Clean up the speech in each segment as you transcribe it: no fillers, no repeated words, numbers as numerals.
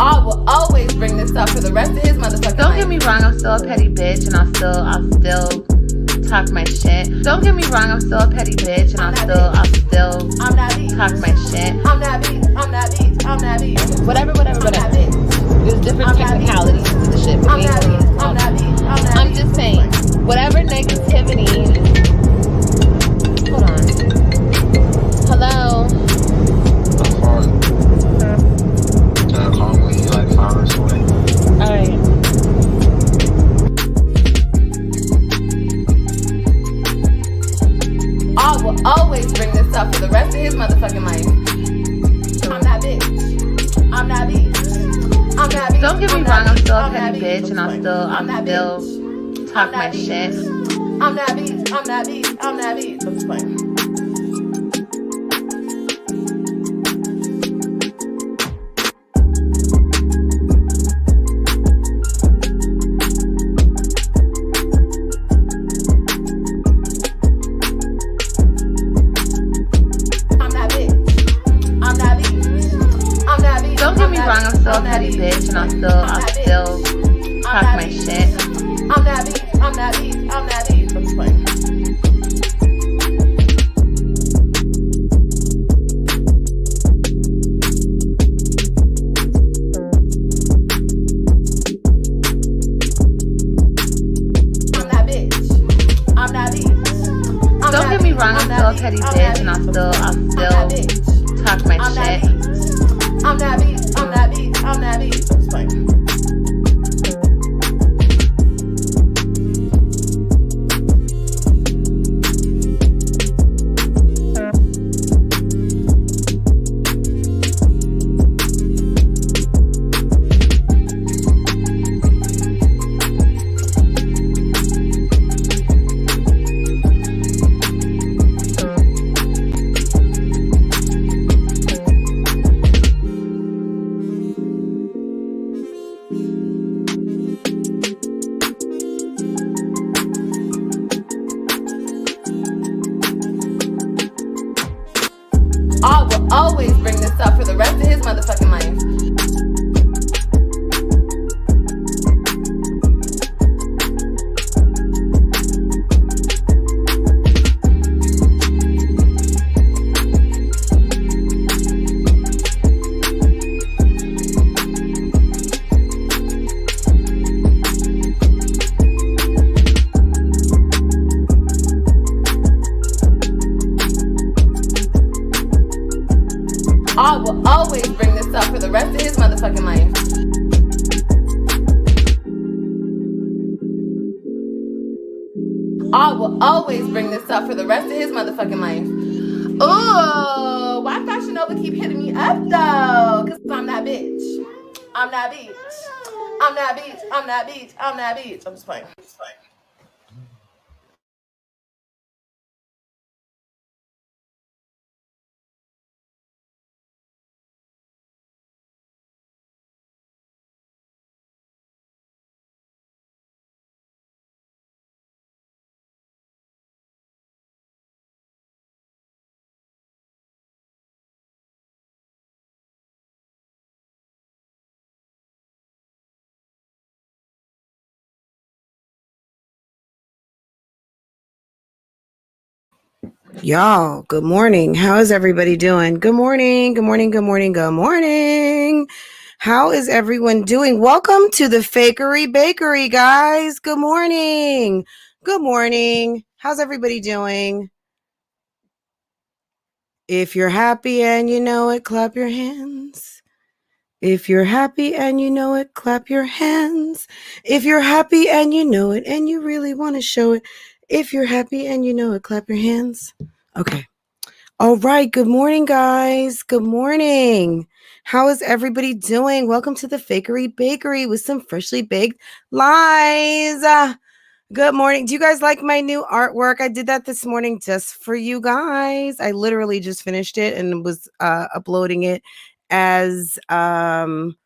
I will always bring this up for the rest of his motherfucking Don't get me wrong, I'm still a petty bitch and I'll still talk my shit. Don't get me wrong, I'm still a petty bitch and I'll still talk my shit. I'm that bitch. Whatever. There's different technicalities to the shit. I'm that bitch. I'm just saying, whatever negativity. Hold on. Hello. Call me like 5 minutes away. Alright. I will always bring this up for the rest of his motherfucking life. I'm that bitch. I'm that bitch. Don't get me wrong, I'm still a petty bitch and I'll still talk my shit. I'm that bitch. I'm just playing. Don't get me wrong, I'm still a petty bitch and I'll still talk my shit. I'm that bitch. I'm just playing. Don't get me wrong, I'm still a petty bitch and I'll still talk my shit. I'm that bitch. I'm just playing. I will always bring this up for the rest of his motherfucking life. I will always bring this up for the rest of his motherfucking life. I will always bring this up for the rest of his motherfucking life. Ooh, why Fashion Nova keep hitting me up though? Cause I'm that bitch. I'm that bitch. I'm that bitch. I'm that bitch. I'm that bitch. I'm just playing. Y'all, good morning. How is everybody doing? Good morning. How is everyone doing? Welcome to the Fakery Bakery, guys. Good morning. How's everybody doing? If you're happy and you know it, clap your hands. If you're happy and you know it, clap your hands. If you're happy and you know it and you really want to show it, if you're happy and you know it, clap your hands. Okay. All right. Good morning, guys. Good morning. How is everybody doing? Welcome to the Fakery Bakery with some freshly baked lies. Good morning. Do you guys like my new artwork? I did that this morning just for you guys. I literally just finished it and was uploading it as I'm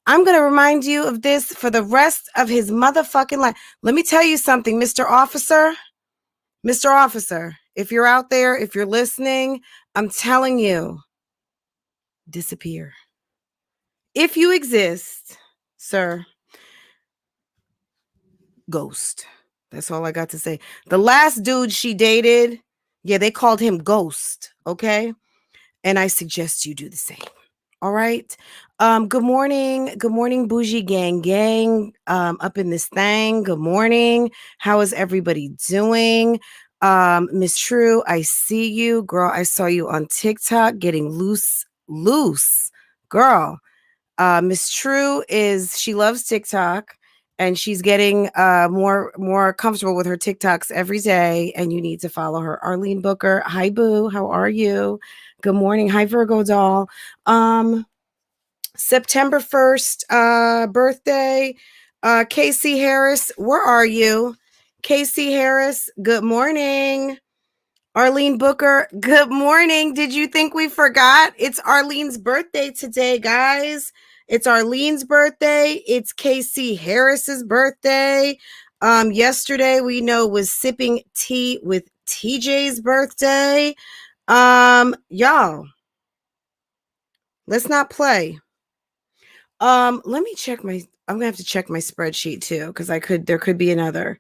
going to remind you of this for the rest of his motherfucking life. Let me tell you something, Mr. Officer. Mr. Officer, if you're out there, if you're listening, I'm telling you, disappear. if you exist, sir, ghost. That's all I got to say. The last dude she dated, yeah, they called him Ghost, okay? And I suggest you do the same. All right. Good morning. Good morning, Bougie Gang Gang. Up in this thing. Good morning. How is everybody doing? Miss True, I see you. Girl, I saw you on TikTok getting loose. Girl. Miss True she loves TikTok and she's getting more comfortable with her TikToks every day. And you need to follow her. Arlene Booker. Hi, Boo. How are you? Good morning. Hi, Virgo doll. September 1st, birthday. Casey Harris, where are you? Casey Harris, good morning. Arlene Booker, good morning. Did you think we forgot? It's Arlene's birthday today, guys. It's Arlene's birthday. It's Casey Harris's birthday. Yesterday we know was sipping tea with TJ's birthday. Y'all, let's not play. Let me check I'm gonna have to check my spreadsheet too, because there could be another.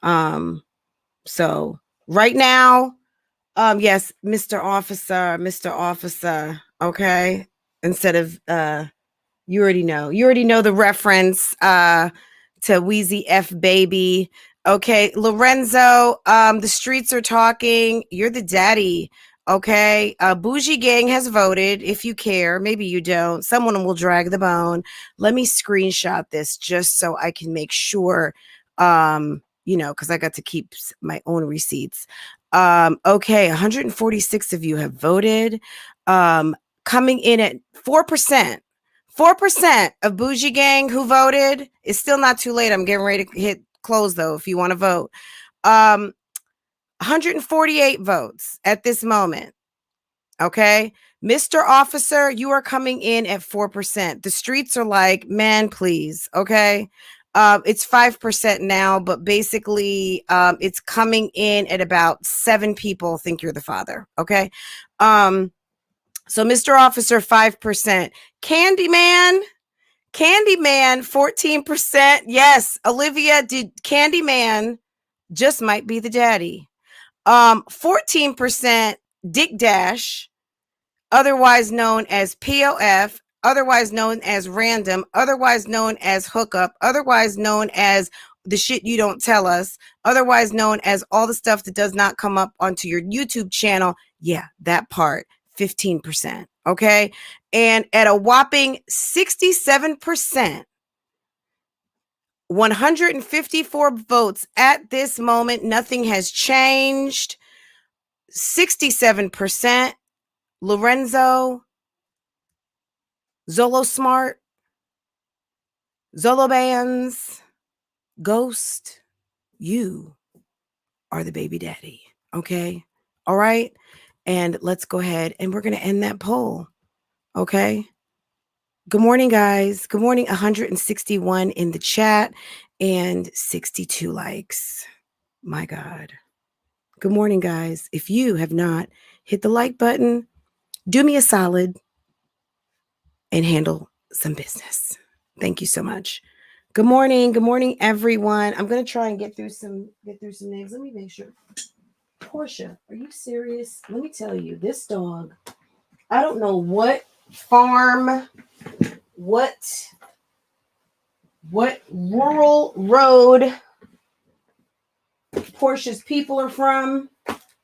So right now, yes, Mr. Officer, okay. Instead of you already know the reference to Wheezy F Baby. Okay, Lorenzo, the streets are talking. You're the daddy. Okay, Bougie Gang has voted. If you care, maybe you don't. Someone will drag the bone. Let me screenshot this just so I can make sure, because I got to keep my own receipts. Okay, 146 of you have voted. Coming in at 4%. 4% of Bougie Gang who voted. It's still not too late. I'm getting ready to hit close though if you want to vote. 148 votes at this moment. Okay. Mr. Officer, you are coming in at 4%. The streets are like, man, please. Okay. It's 5% now, but basically it's coming in at about 7 people think you're the father. Okay. So Mr. Officer, 5%. Candyman, 14%. Yes, Olivia, Candyman just might be the daddy. 14% Dick Dash, otherwise known as POF, otherwise known as random, otherwise known as hookup, otherwise known as the shit you don't tell us, otherwise known as all the stuff that does not come up onto your YouTube channel. Yeah, that part, 15%. Okay. And at a whopping 67%, 154 votes at this moment, nothing has changed. 67%, Lorenzo, Zolo Smart, Zolo Bands, Ghost, you are the baby daddy. Okay. All right. And let's go ahead and we're going to end that poll. Okay. Good morning, guys. Good morning. 161 in the chat and 62 likes. My God. Good morning, guys. If you have not hit the like button, do me a solid and handle some business. Thank you so much. Good morning. Good morning, everyone. I'm going to try and get through some names. Let me make sure. Portia, are you serious? Let me tell you, this dog, I don't know what farm, what rural road Portia's people are from.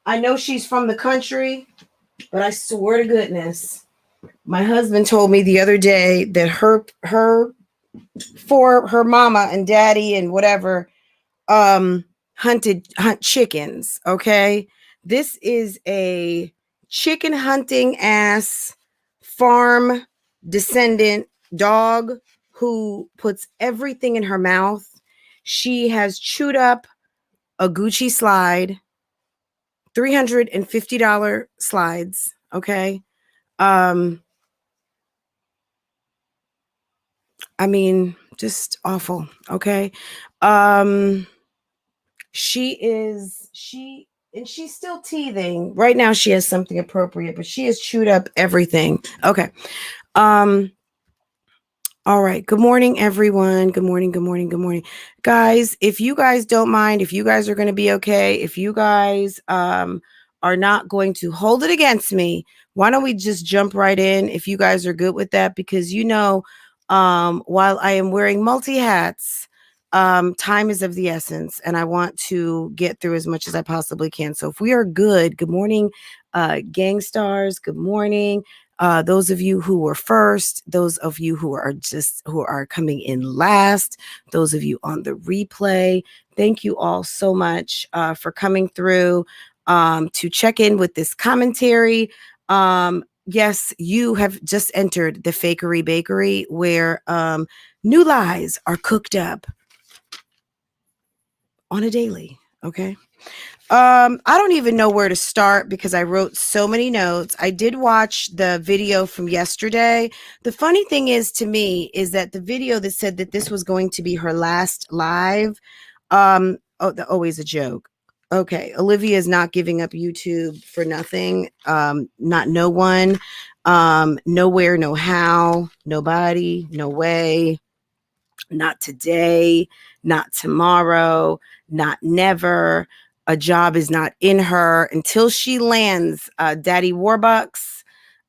I know she's from the country, but I swear to goodness, my husband told me the other day that her mama and daddy and whatever hunt chickens. Okay, this is a chicken hunting ass farm descendant dog who puts everything in her mouth. She has chewed up a Gucci slide, $350 slides. Okay. I mean, just awful. Okay. She's still teething. Right now she has something appropriate, but she has chewed up everything. Okay. All right. Good morning, everyone. Good morning. Good morning. Good morning. Guys, if you guys don't mind, if you guys are going to be okay, if you guys are not going to hold it against me, why don't we just jump right in if you guys are good with that? Because, while I am wearing multi hats, time is of the essence, and I want to get through as much as I possibly can. So if we are good, good morning, gang stars. Good morning. Those of you who were first, those of you who are coming in last, those of you on the replay, thank you all so much for coming through to check in with this commentary. Yes, you have just entered the Fakery Bakery, where new lies are cooked up on a daily. Okay. I don't even know where to start because I wrote so many notes. I did watch the video from yesterday. The funny thing is to me is that the video that said that this was going to be her last live, always a joke. Okay, Olivia is not giving up YouTube for nothing. Not no one, nowhere, no how, nobody, no way, not today, not tomorrow, not never. A job is not in her until she lands Daddy Warbucks,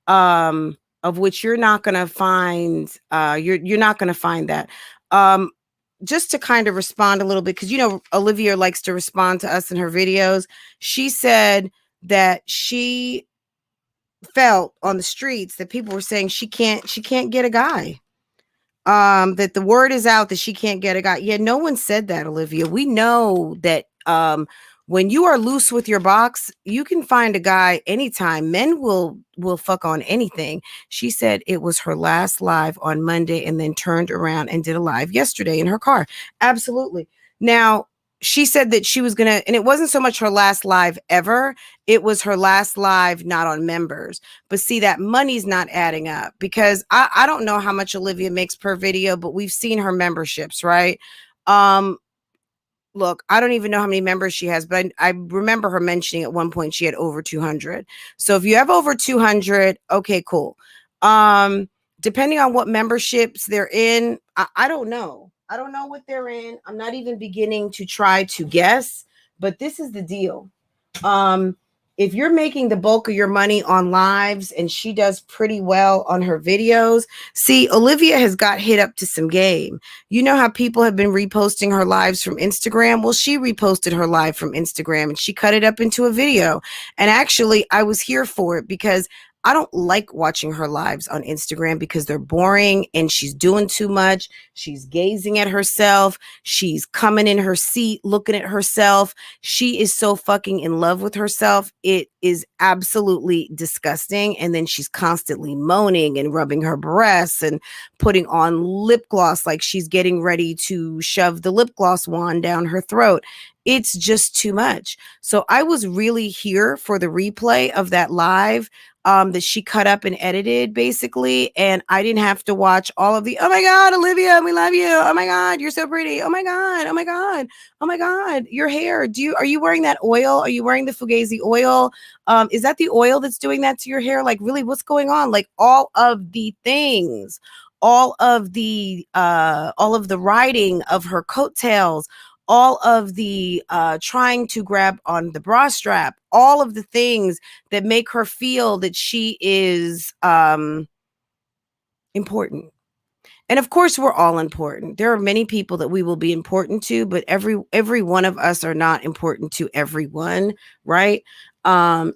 of which you're not going to find. You're not going to find that. Just to kind of respond a little bit, because Olivia likes to respond to us in her videos. She said that she felt on the streets that people were saying she can't get a guy. That the word is out that she can't get a guy. Yeah, no one said that, Olivia. We know that when you are loose with your box, you can find a guy anytime. Men will fuck on anything. She said it was her last live on Monday and then turned around and did a live yesterday in her car. Absolutely. Now, she said that she was gonna, and it wasn't so much her last live ever, it was her last live not on members. But see, that money's not adding up, because I don't know how much Olivia makes per video, but we've seen her memberships, right? Look, I don't even know how many members she has, but I remember her mentioning at one point she had over 200. So if you have over 200, okay, cool. Depending on what memberships they're in, I don't know. I don't know what they're in. I'm not even beginning to try to guess, but this is the deal. If you're making the bulk of your money on lives, and she does pretty well on her videos, see, Olivia has got hit up to some game. You know how people have been reposting her lives from Instagram? Well, she reposted her live from Instagram and she cut it up into a video. And actually, I was here for it because I don't like watching her lives on Instagram because they're boring and she's doing too much. She's gazing at herself. She's coming in her seat, looking at herself. She is so fucking in love with herself. It is absolutely disgusting. And then she's constantly moaning and rubbing her breasts and putting on lip gloss like she's getting ready to shove the lip gloss wand down her throat. It's just too much. So I was really here for the replay of that live that she cut up and edited, basically, and I didn't have to watch all of the, oh my God, Olivia, we love you. Oh my God, you're so pretty. Oh my God, oh my God, oh my God, your hair. Are you wearing that oil? Are you wearing the Fugazi oil? Is that the oil that's doing that to your hair? Like, really, what's going on? Like, all of the things, all of the riding of her coattails, all of the trying to grab on the bra strap, all of the things that make her feel that she is important. And of course, we're all important. There are many people that we will be important to, but every one of us are not important to everyone, right? Y'all,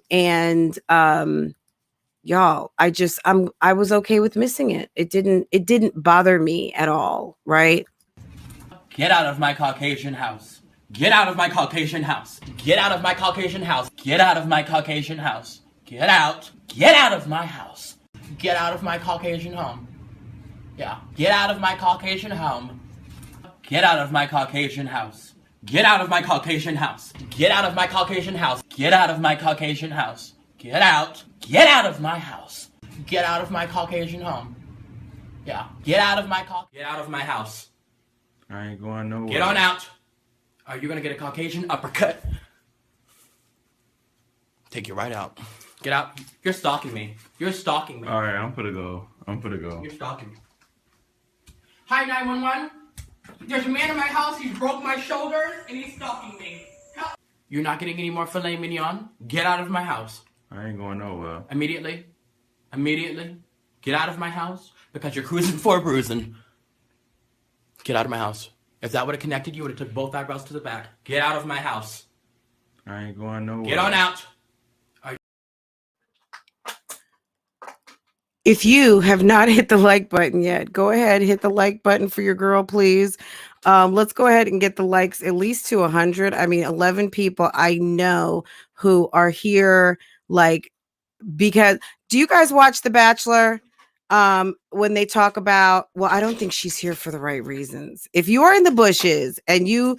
I was okay with missing it. It didn't bother me at all, right? Get out of my Caucasian house. Get out of my Caucasian house. Get out of my Caucasian house. Get out of my Caucasian house. Get out. Get out of my house. Get out of my Caucasian home. Yeah. Get out of my Caucasian home. Get out of my Caucasian house. Get out of my Caucasian house. Get out of my Caucasian house. Get out of my Caucasian house. Get out. Get out of my house. Get out of my Caucasian home. Yeah. Get out of my house. I ain't going nowhere. Get on out. Are you gonna get a Caucasian uppercut? Take you right out. Get out. You're stalking me. You're stalking me. Alright, I'm gonna go. You're stalking me. Hi, 911. There's a man in my house. He's broke my shoulders and he's stalking me. Help. You're not getting any more filet mignon. Get out of my house. I ain't going nowhere. Immediately. Immediately. Get out of my house because you're cruising for a bruising. Get out of my house. If that would have connected, you would have took both eyebrows to the back. Get out of my house. I ain't going nowhere. Get on out. If you have not hit the like button yet, go ahead, hit the like button for your girl, please. Let's go ahead and get the likes at least to 100. I mean, 11 people I know who are here, like, because do you guys watch The Bachelor? When they talk about, well, I don't think she's here for the right reasons. If you are in the bushes and you,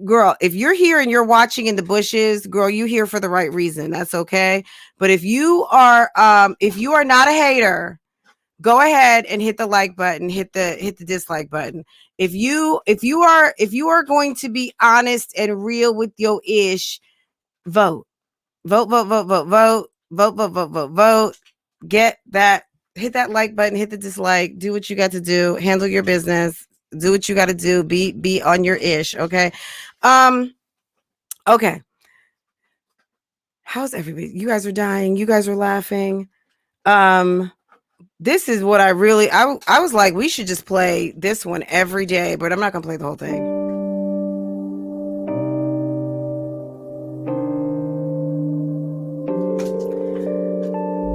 girl, if you're here and you're watching in the bushes, girl, you here for the right reason. That's okay. But if you are not a hater, go ahead and hit the like button, hit the dislike button. If you are going to be honest and real with your ish, vote. Get that, hit that like button, hit the dislike, do what you got to do, handle your business, do what you got to do, be on your ish, okay? Okay. How's everybody? You guys are dying, you guys are laughing. This is what I was like, we should just play this one every day, but I'm not gonna play the whole thing.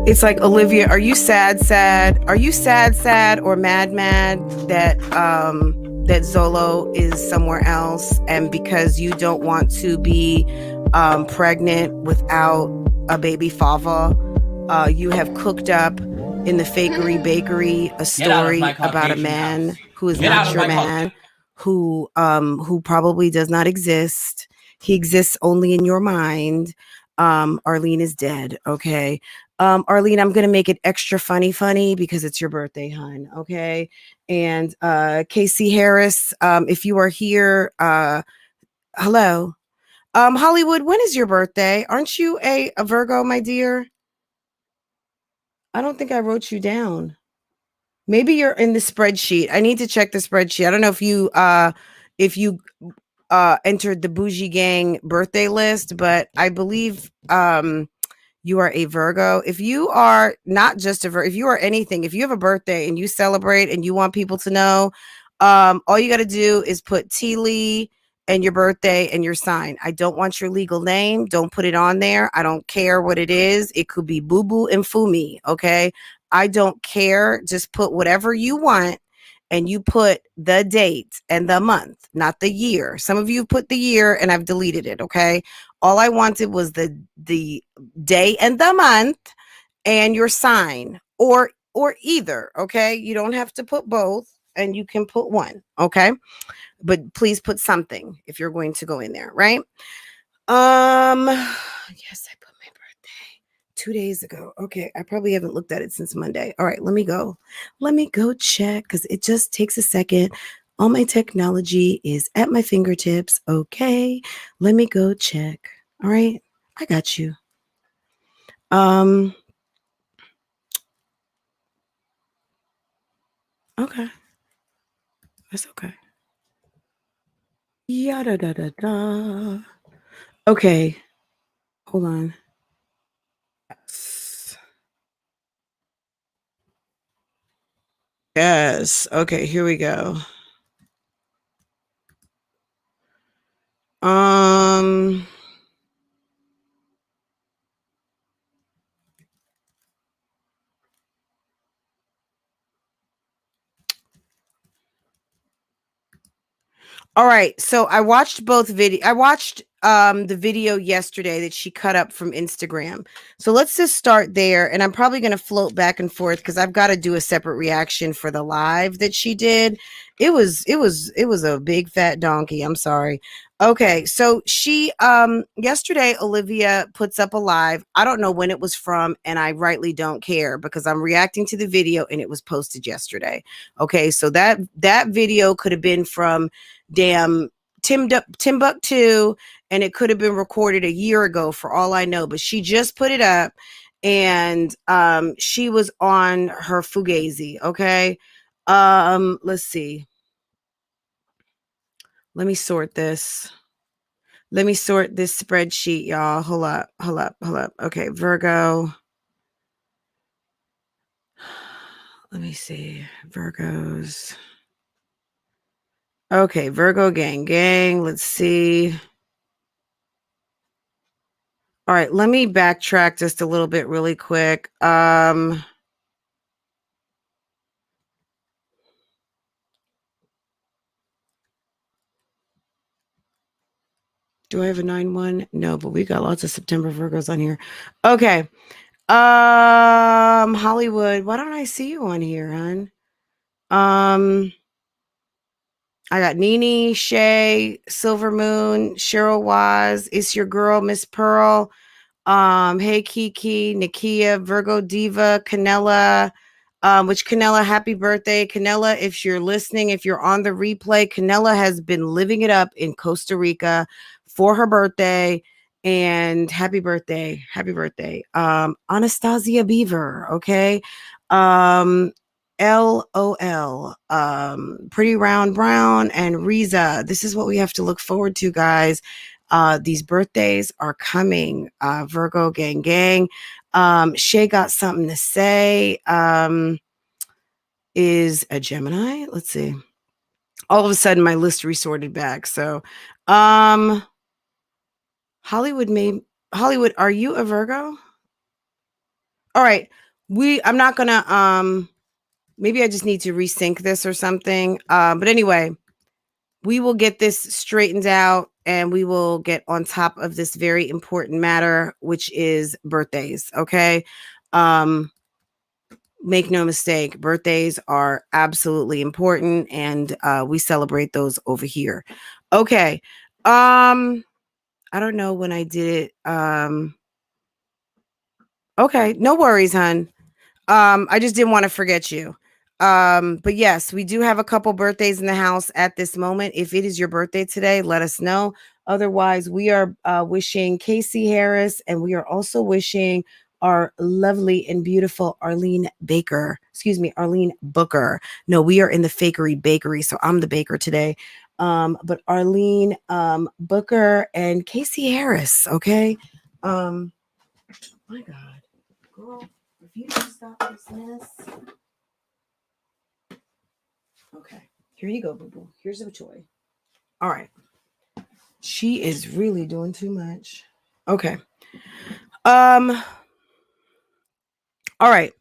It's like, Olivia, are you sad? Are you sad or mad that that Zolo is somewhere else, and because you don't want to be pregnant without a baby father, you have cooked up in the Fakery Bakery a story about a man who is not your man, who probably does not exist. He exists only in your mind. Arlene is dead. Okay. Arlene, I'm going to make it extra funny because it's your birthday, hon. Okay. And, Casey Harris, if you are here, hello. Hollywood, when is your birthday? Aren't you a Virgo, my dear? I don't think I wrote you down. Maybe you're in the spreadsheet. I need to check the spreadsheet. I don't know if you entered the BougieGang birthday list, but I believe you are a Virgo. If you are not just a Virgo, if you are anything, if you have a birthday and you celebrate and you want people to know, all you got to do is put T. Lee and your birthday and your sign. I don't want your legal name. Don't put it on there. I don't care what it is. It could be Boo Boo and Fumi. Okay. I don't care. Just put whatever you want. And you put the date and the month, not the year. Some of you put the year and I've deleted it, okay? All I wanted was the day and the month and your sign, or either, okay? You don't have to put both, and you can put one, okay? But please put something if you're going to go in there, right? Yes, I put my birthday 2 days ago. Okay, I probably haven't looked at it since Monday. All right, let me go check, because it just takes a second. All my technology is at my fingertips. Okay, let me go check. All right, I got you. Okay, that's okay. Yada da da da. Okay, hold on. Yes. Okay, here we go. All right, so I watched both video. I watched the video yesterday that she cut up from Instagram. So let's just start there, and I'm probably going to float back and forth because I've got to do a separate reaction for the live that she did. It was a big fat donkey. I'm sorry. Okay, so she yesterday Olivia puts up a live. I don't know when it was from, and I rightly don't care because I'm reacting to the video and it was posted yesterday. Okay, so that video could have been from damn Timbuktu, and it could have been recorded a year ago for all I know, but she just put it up, and she was on her Fugazi. Okay, let's see. Let me sort this. Let me sort this spreadsheet, y'all. Hold up. Okay, Virgo. Let me see. Virgos. Okay, Virgo gang. Let's see. All right, let me backtrack just a little bit really quick. Do I have a 9-1? No, but we got lots of September Virgos on here. Okay. Hollywood, why don't I see you on here, hon? I got Nene, Shay, Silver Moon, Cheryl Waz, It's Your Girl, Miss Pearl, Hey Kiki, Nakia, Virgo Diva, Canella, which Canella, happy birthday. Canella, if you're listening, if you're on the replay, Canella has been living it up in Costa Rica for her birthday. And happy birthday. Anastasia Beaver, okay. LOL, Pretty Round Brown, and Riza. This is what we have to look forward to, guys. These birthdays are coming. Virgo gang. Shay got something to say. Is a Gemini. Let's see. All of a sudden, my list resorted back. So, Hollywood, are you a Virgo? All right. I'm not gonna, maybe I just need to resync this or something. But anyway, we will get this straightened out and we will get on top of this very important matter, which is birthdays. Okay. Make no mistake, birthdays are absolutely important and we celebrate those over here. Okay. I don't know when I did it. Okay, no worries, hon. I just didn't want to forget you. But yes, we do have a couple birthdays in the house at this moment. If it is your birthday today, let us know. Otherwise, we are wishing Casey Harris, and we are also wishing our lovely and beautiful Arlene Booker. No, we are in the Fakery Bakery, so I'm the baker today. But Arlene Booker and Casey Harris, okay? My God, girl, if you don't stop this mess. Okay, here you go, boo-boo. Here's a toy. All right. She is really doing too much. Okay. All right.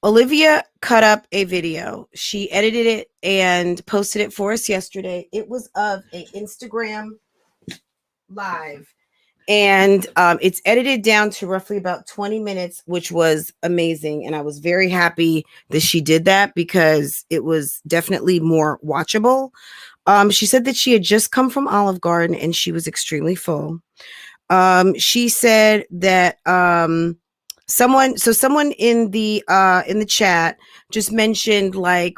Olivia cut up a video. She edited it and posted it for us yesterday. It was of an Instagram live. And it's edited down to roughly about 20 minutes, which was amazing. And I was very happy that she did that because it was definitely more watchable. She said that she had just come from Olive Garden and she was extremely full. She said that someone in the chat just mentioned like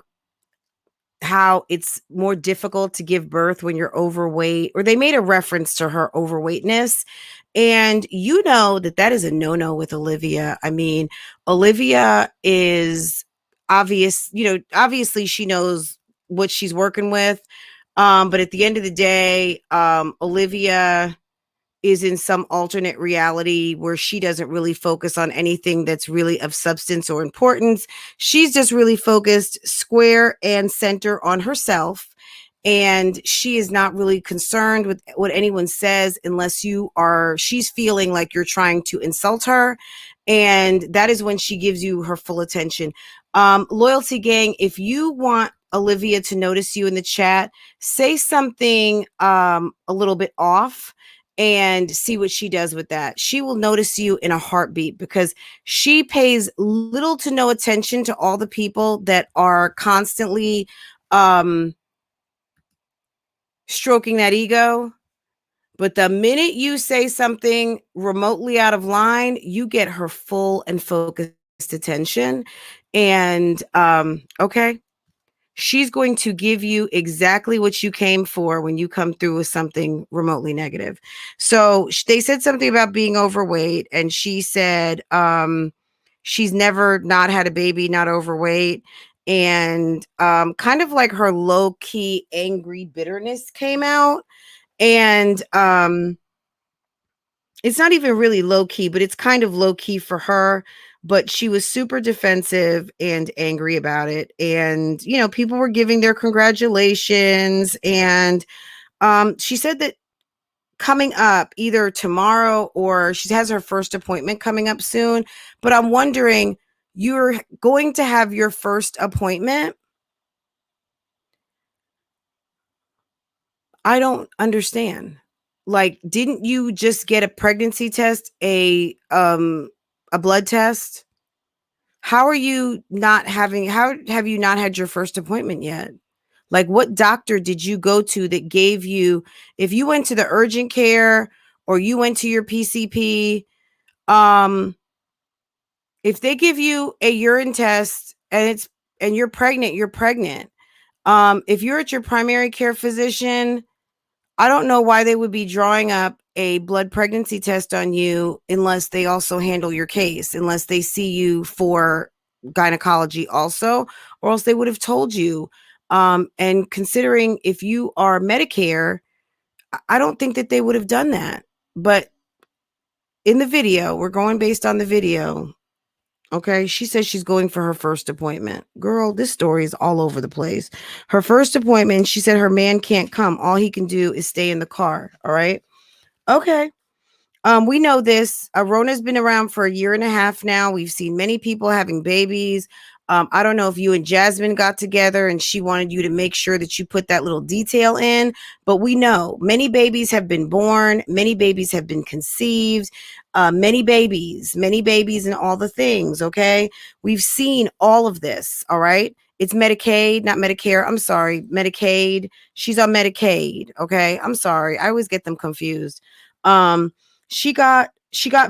how it's more difficult to give birth when you're overweight, or they made a reference to her overweightness. And you know that is a no-no with Olivia. I mean, Olivia is obviously she knows what she's working with. But at the end of the day, Olivia is in some alternate reality where she doesn't really focus on anything that's really of substance or importance. She's just really focused square and center on herself. And she is not really concerned with what anyone says unless she's feeling like you're trying to insult her. And that is when she gives you her full attention. Loyalty gang, if you want Olivia to notice you in the chat, say something a little bit off and see what she does with that. She will notice you in a heartbeat because she pays little to no attention to all the people that are constantly stroking that ego. But the minute you say something remotely out of line, you get her full and focused attention. And okay, she's going to give you exactly what you came for when you come through with something remotely negative. So they said something about being overweight, and she said she's never not had a baby, not overweight. and kind of like her low-key angry bitterness came out. And it's not even really low-key, but it's kind of low-key for her. But she was super defensive and angry about it. And, you know, people were giving their congratulations. And she said that coming up either tomorrow or she has her first appointment coming up soon. But I'm wondering, you're going to have your first appointment? I don't understand. Like, didn't you just get a pregnancy test, a blood test? How have you not had your first appointment yet? Like, what doctor did you go to that gave you, if you went to the urgent care or you went to your PCP, if they give you a urine test and you're pregnant, you're pregnant. If you're at your primary care physician, I don't know why they would be drawing up a blood pregnancy test on you unless they also handle your case, unless they see you for gynecology also, or else they would have told you. And considering if you are Medicare, I don't think that they would have done that. But in the video, we're going based on the video. Okay, she says she's going for her first appointment. Girl, this story is all over the place. Her first appointment, she said her man can't come. All he can do is stay in the car. All right. Okay. We know this. Rona's been around for 1.5 years now. We've seen many people having babies. I don't know if you and Jasmine got together and she wanted you to make sure that you put that little detail in, but we know many babies have been born. Many babies have been conceived. Many babies and all the things. Okay. We've seen all of this. All right. It's Medicaid, not Medicare. I'm sorry. Medicaid. She's on Medicaid. Okay. I'm sorry. I always get them confused. She got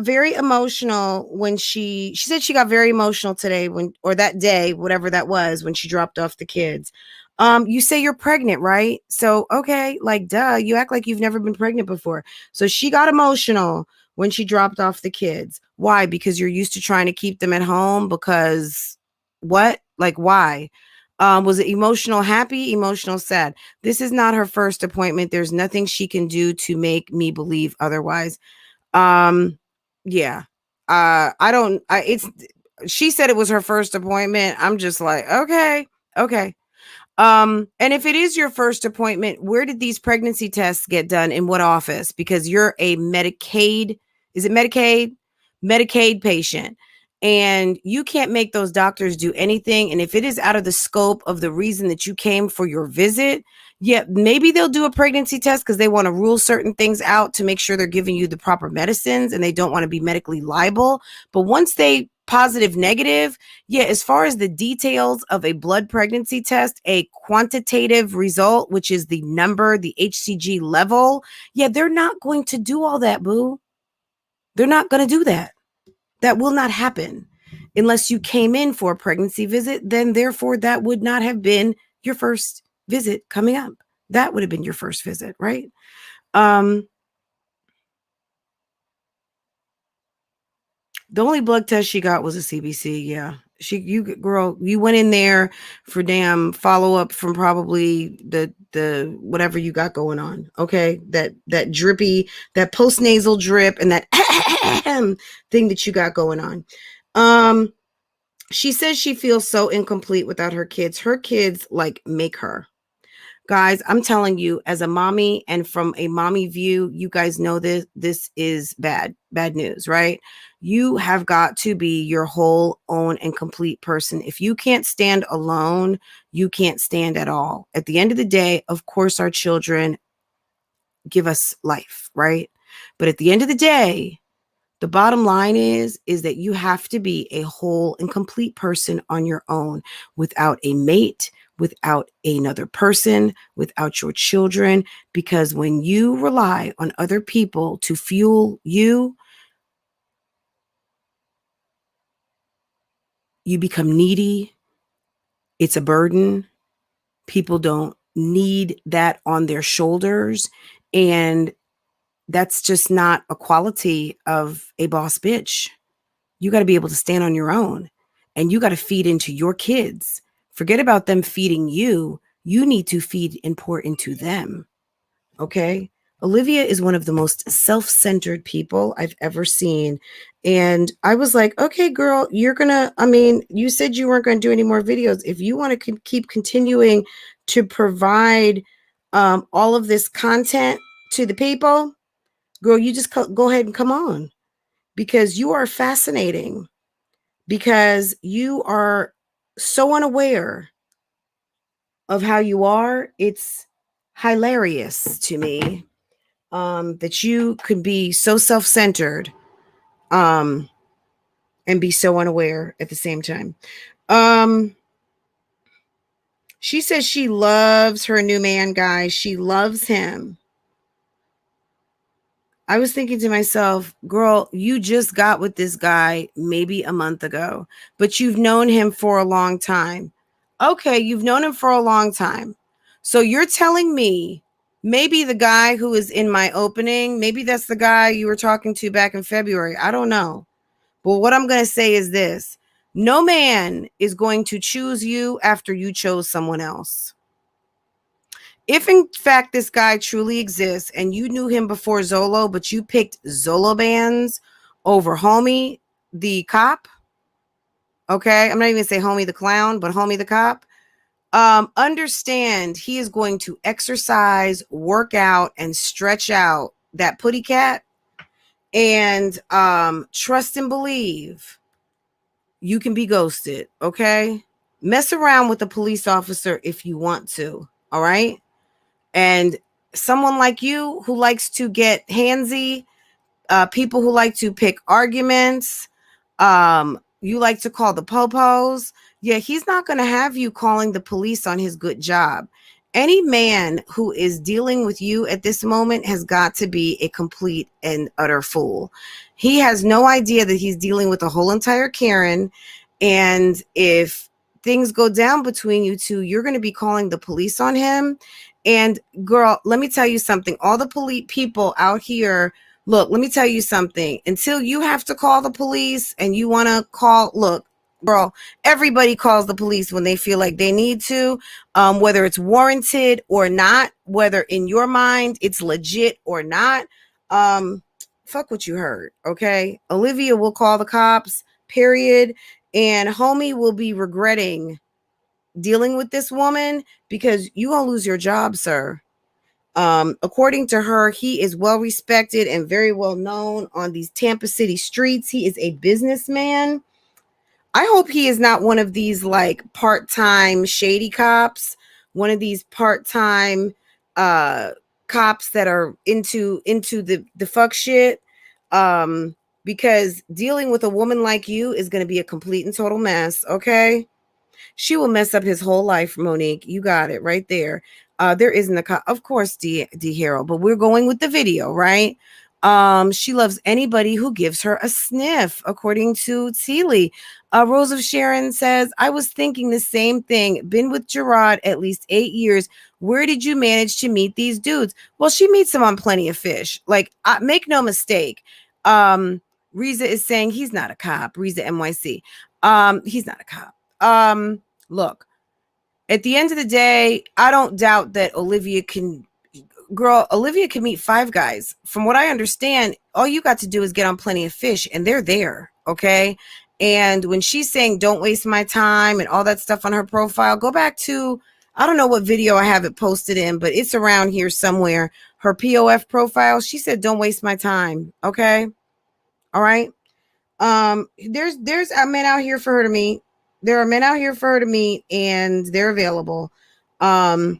very emotional when she said she got very emotional today or that day, whatever that was, when she dropped off the kids. You say you're pregnant, right? So, okay, like, duh, you act like you've never been pregnant before. So she got emotional when she dropped off the kids. Why? Because you're used to trying to keep them at home because what? Like, why? Was it emotional happy, emotional sad? This is not her first appointment. There's nothing she can do to make me believe otherwise. Yeah. She said it was her first appointment. I'm just like, okay. And if it is your first appointment, where did these pregnancy tests get done? In what office? Because you're a Medicaid, is it Medicaid? Medicaid patient. And you can't make those doctors do anything. And if it is out of the scope of the reason that you came for your visit, yeah, maybe they'll do a pregnancy test because they want to rule certain things out to make sure they're giving you the proper medicines and they don't want to be medically liable. But once they positive, negative, yeah, as far as the details of a blood pregnancy test, a quantitative result, which is the number, the HCG level, yeah, they're not going to do all that, boo. They're not going to do that. That will not happen unless you came in for a pregnancy visit. Then therefore that would not have been your first visit coming up. That would have been your first visit, right? The only blood test she got was a CBC. Yeah. You went in there for damn follow-up from probably the whatever you got going on. Okay. That drippy, that post-nasal drip and that thing that you got going on. She says she feels so incomplete without her kids. Her kids like make her. Guys, I'm telling you, as a mommy and from a mommy view, you guys know this is bad news, right? You have got to be your whole own and complete person. If you can't stand alone, you can't stand at all. At the end of the day, of course, our children give us life, right? But at the end of the day, the bottom line is that you have to be a whole and complete person on your own without a mate, without another person, without your children, because when you rely on other people to fuel you, you become needy. It's a burden. People don't need that on their shoulders. And that's just not a quality of a boss bitch. You got to be able to stand on your own and you got to feed into your kids Forget about them feeding you. You need to feed and pour into them. Okay? Olivia is one of the most self-centered people I've ever seen. And I was like, okay, girl, you said you weren't going to do any more videos. If you want to keep continuing to provide all of this content to the people, girl, you just go ahead and come on, because you are fascinating, because you are so unaware of how you are. It's hilarious to me that you could be so self-centered and be so unaware at the same time. She says she loves her new man, guys. She loves him. I was thinking to myself, girl, you just got with this guy maybe a month ago, but you've known him for a long time. Okay, you've known him for a long time. So you're telling me maybe the guy who is in my opening, maybe that's the guy you were talking to back in February. I don't know. But what I'm going to say is this. No man is going to choose you after you chose someone else. If in fact this guy truly exists and you knew him before Zolo, but you picked Zolo bands over Homie the cop, okay? I'm not even going to say Homie the clown, but Homie the cop. Understand he is going to exercise, work out, and stretch out that putty cat, and trust and believe you can be ghosted, okay? Mess around with a police officer if you want to, all right? And someone like you who likes to get handsy, people who like to pick arguments, you like to call the popos. Yeah, he's not going to have you calling the police on his good job. Any man who is dealing with you at this moment has got to be a complete and utter fool. He has no idea that he's dealing with a whole entire Karen. And if things go down between you two, you're going to be calling the police on him. And girl, let me tell you something. All the people out here, look, let me tell you something. Until you have to call the police and you want to call, look, girl, everybody calls the police when they feel like they need to, whether it's warranted or not, whether in your mind it's legit or not. Fuck what you heard, okay? Olivia will call the cops, period. And Homie will be regretting dealing with this woman, because you gonna lose your job, sir. According to her, he is well respected and very well known on these Tampa City streets. He is a businessman. I hope he is not one of these like part-time shady cops, one of these part-time cops that are into the fuck shit. Because dealing with a woman like you is going to be a complete and total mess, okay? She will mess up his whole life, Monique. You got it right there. There isn't of course, D Harold, but we're going with the video, right? She loves anybody who gives her a sniff, according to Teely. Rose of Sharon says, I was thinking the same thing. Been with Gerard at least 8 years. Where did you manage to meet these dudes? Well, she meets them on Plenty of Fish. Like, make no mistake. Riza is saying he's not a cop. Riza NYC. He's not a cop. Look, at the end of the day, I don't doubt that Olivia can meet 5 guys. From what I understand, all you got to do is get on Plenty of Fish and they're there. Okay. And when she's saying, don't waste my time and all that stuff on her profile, go back to, I don't know what video I have it posted in, but it's around here somewhere. Her POF profile. She said, don't waste my time. Okay. All right. There's a men out here for her to meet. There are men out here for her to meet, and they're available. And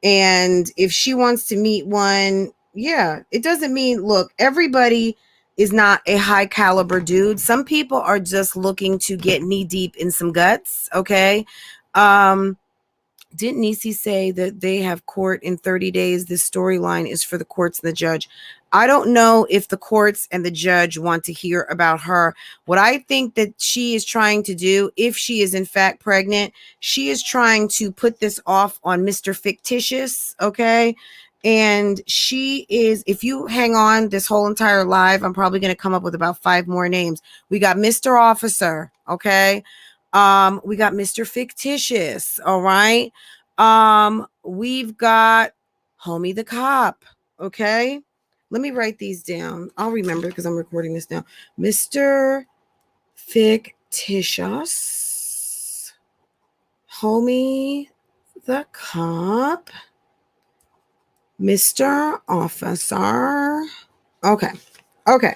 if she wants to meet one, yeah, it doesn't mean, look, everybody is not a high caliber dude. Some people are just looking to get knee deep in some guts. Okay. Didn't Nisi say that they have court in 30 days? This storyline is for the courts and the judge. I don't know if the courts and the judge want to hear about her. What I think that she is trying to do, if she is in fact pregnant, she is trying to put this off on Mr. Fictitious, okay? And she is, if you hang on this whole entire live, I'm probably going to come up with about 5 more names. We got Mr. Officer, okay? We got Mr. Fictitious. All right. We've got Homie the Cop. Okay. Let me write these down. I'll remember because I'm recording this now. Mr. Fictitious, Homie the Cop, Mr. Officer. Okay. Okay.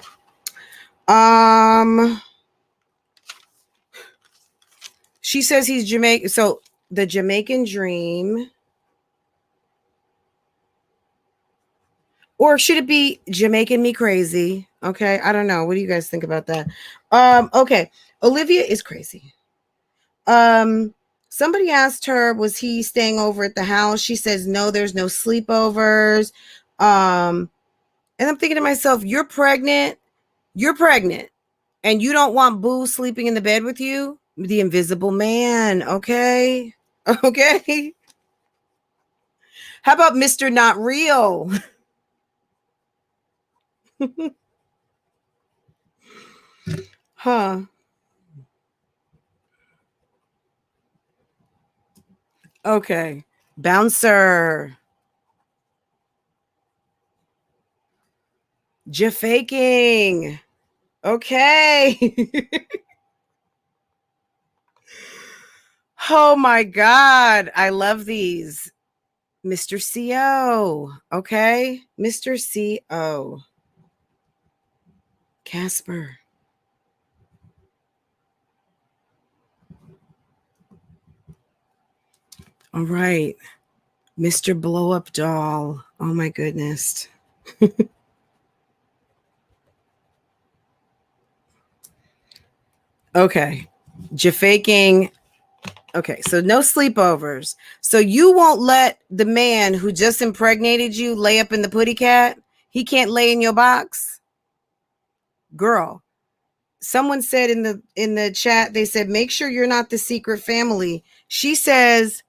She says he's Jamaican. So the Jamaican Dream. Or should it be Jamaican Me Crazy? Okay, I don't know. What do you guys think about that? Okay. Olivia is crazy. Somebody asked her, was he staying over at the house? She says, no, there's no sleepovers. And I'm thinking to myself, you're pregnant, and you don't want Boo sleeping in the bed with you? The invisible man, okay? Okay. How about Mr. Not Real? Huh. Okay. Bouncer. Faking. Okay. Oh my God. I love these. Mr. CO. Okay. Mr. CO. Casper. All right. Mr. Blow Up Doll. Oh my goodness. Okay. Faking. Okay, so no sleepovers. So you won't let the man who just impregnated you lay up in the putty cat? He can't lay in your box? Girl, someone said in the chat, they said, make sure you're not the secret family. She says,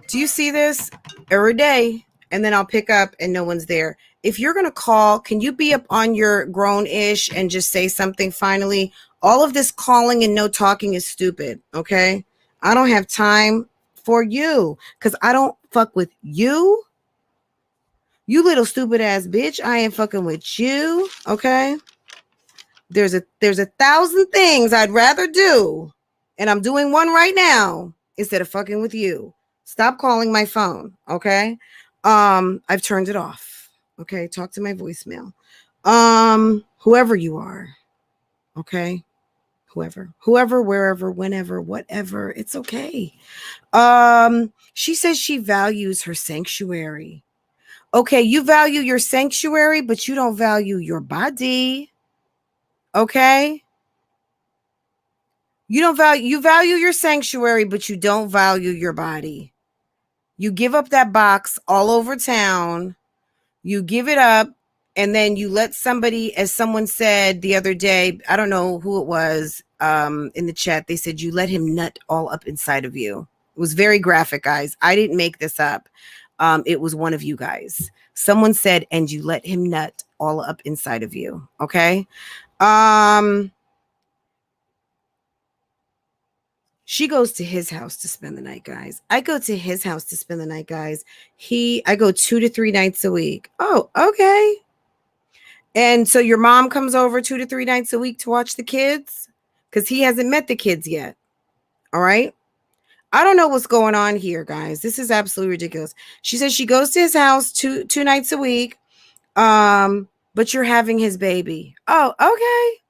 do you see this? Every day, and then I'll pick up and no one's there. If you're going to call, can you be up on your grown-ish and just say something finally? All of this calling and no talking is stupid, okay? I don't have time for you because I don't fuck with you. You little stupid ass bitch. I ain't fucking with you, okay? There's a 1,000 things I'd rather do, and I'm doing one right now instead of fucking with you. Stop calling my phone, okay? I've turned it off. Okay, talk to my voicemail. Whoever you are, okay? Whoever, wherever, whenever, whatever, it's okay. She says she values her sanctuary. Okay, you value your sanctuary, but you don't value your body. Okay? You value your sanctuary, but you don't value your body. You give up that box all over town. You give it up, and then you let somebody, as someone said the other day, I don't know who it was, in the chat, they said you let him nut all up inside of you. It was very graphic, guys. I didn't make this up. It was one of you guys. Someone said, and you let him nut all up inside of you. Okay. She goes to his house to spend the night, guys. I go to his house to spend the night, guys. I go 2 to 3 nights a week. Oh, okay. And so your mom comes over 2 to 3 nights a week to watch the kids because he hasn't met the kids yet. All right. I don't know what's going on here, guys. This is absolutely ridiculous. She says she goes to his house two nights a week. But you're having his baby. Oh, okay.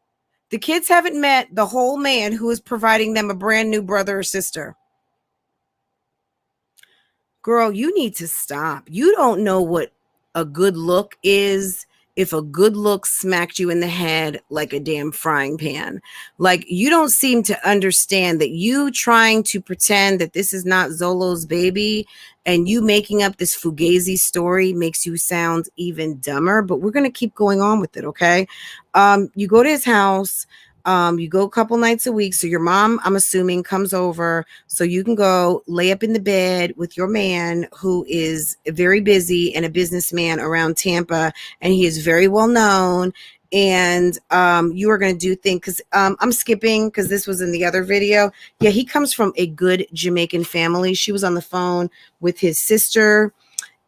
The kids haven't met the whole man who is providing them a brand new brother or sister. Girl, you need to stop. You don't know what a good look is if a good look smacked you in the head like a damn frying pan. Like, you don't seem to understand that you trying to pretend that this is not Zolo's baby and you making up this fugazi story makes you sound even dumber, but we're going to keep going on with it, okay? You go to his house. You go a couple nights a week. So your mom, I'm assuming, comes over so you can go lay up in the bed with your man who is very busy and a businessman around Tampa. And he is very well known. and you are going to do things because I'm skipping because this was in the other video. Yeah, he comes from a good Jamaican family. She was on the phone with his sister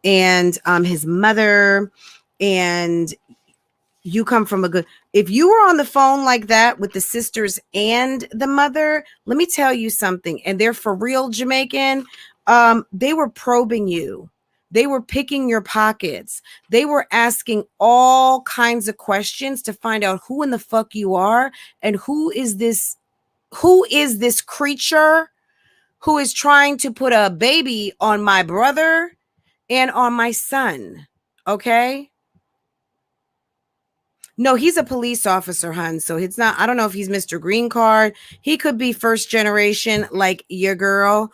and his mother, and you come from a good, if you were on the phone like that with the sisters and the mother, let me tell you something, and they're for real Jamaican. They were probing you. They were picking your pockets. They were asking all kinds of questions to find out who in the fuck you are and who is this creature who is trying to put a baby on my brother and on my son. Okay? No, he's a police officer, hun. So it's not, I don't know if he's Mr. Green Card. He could be first generation like your girl.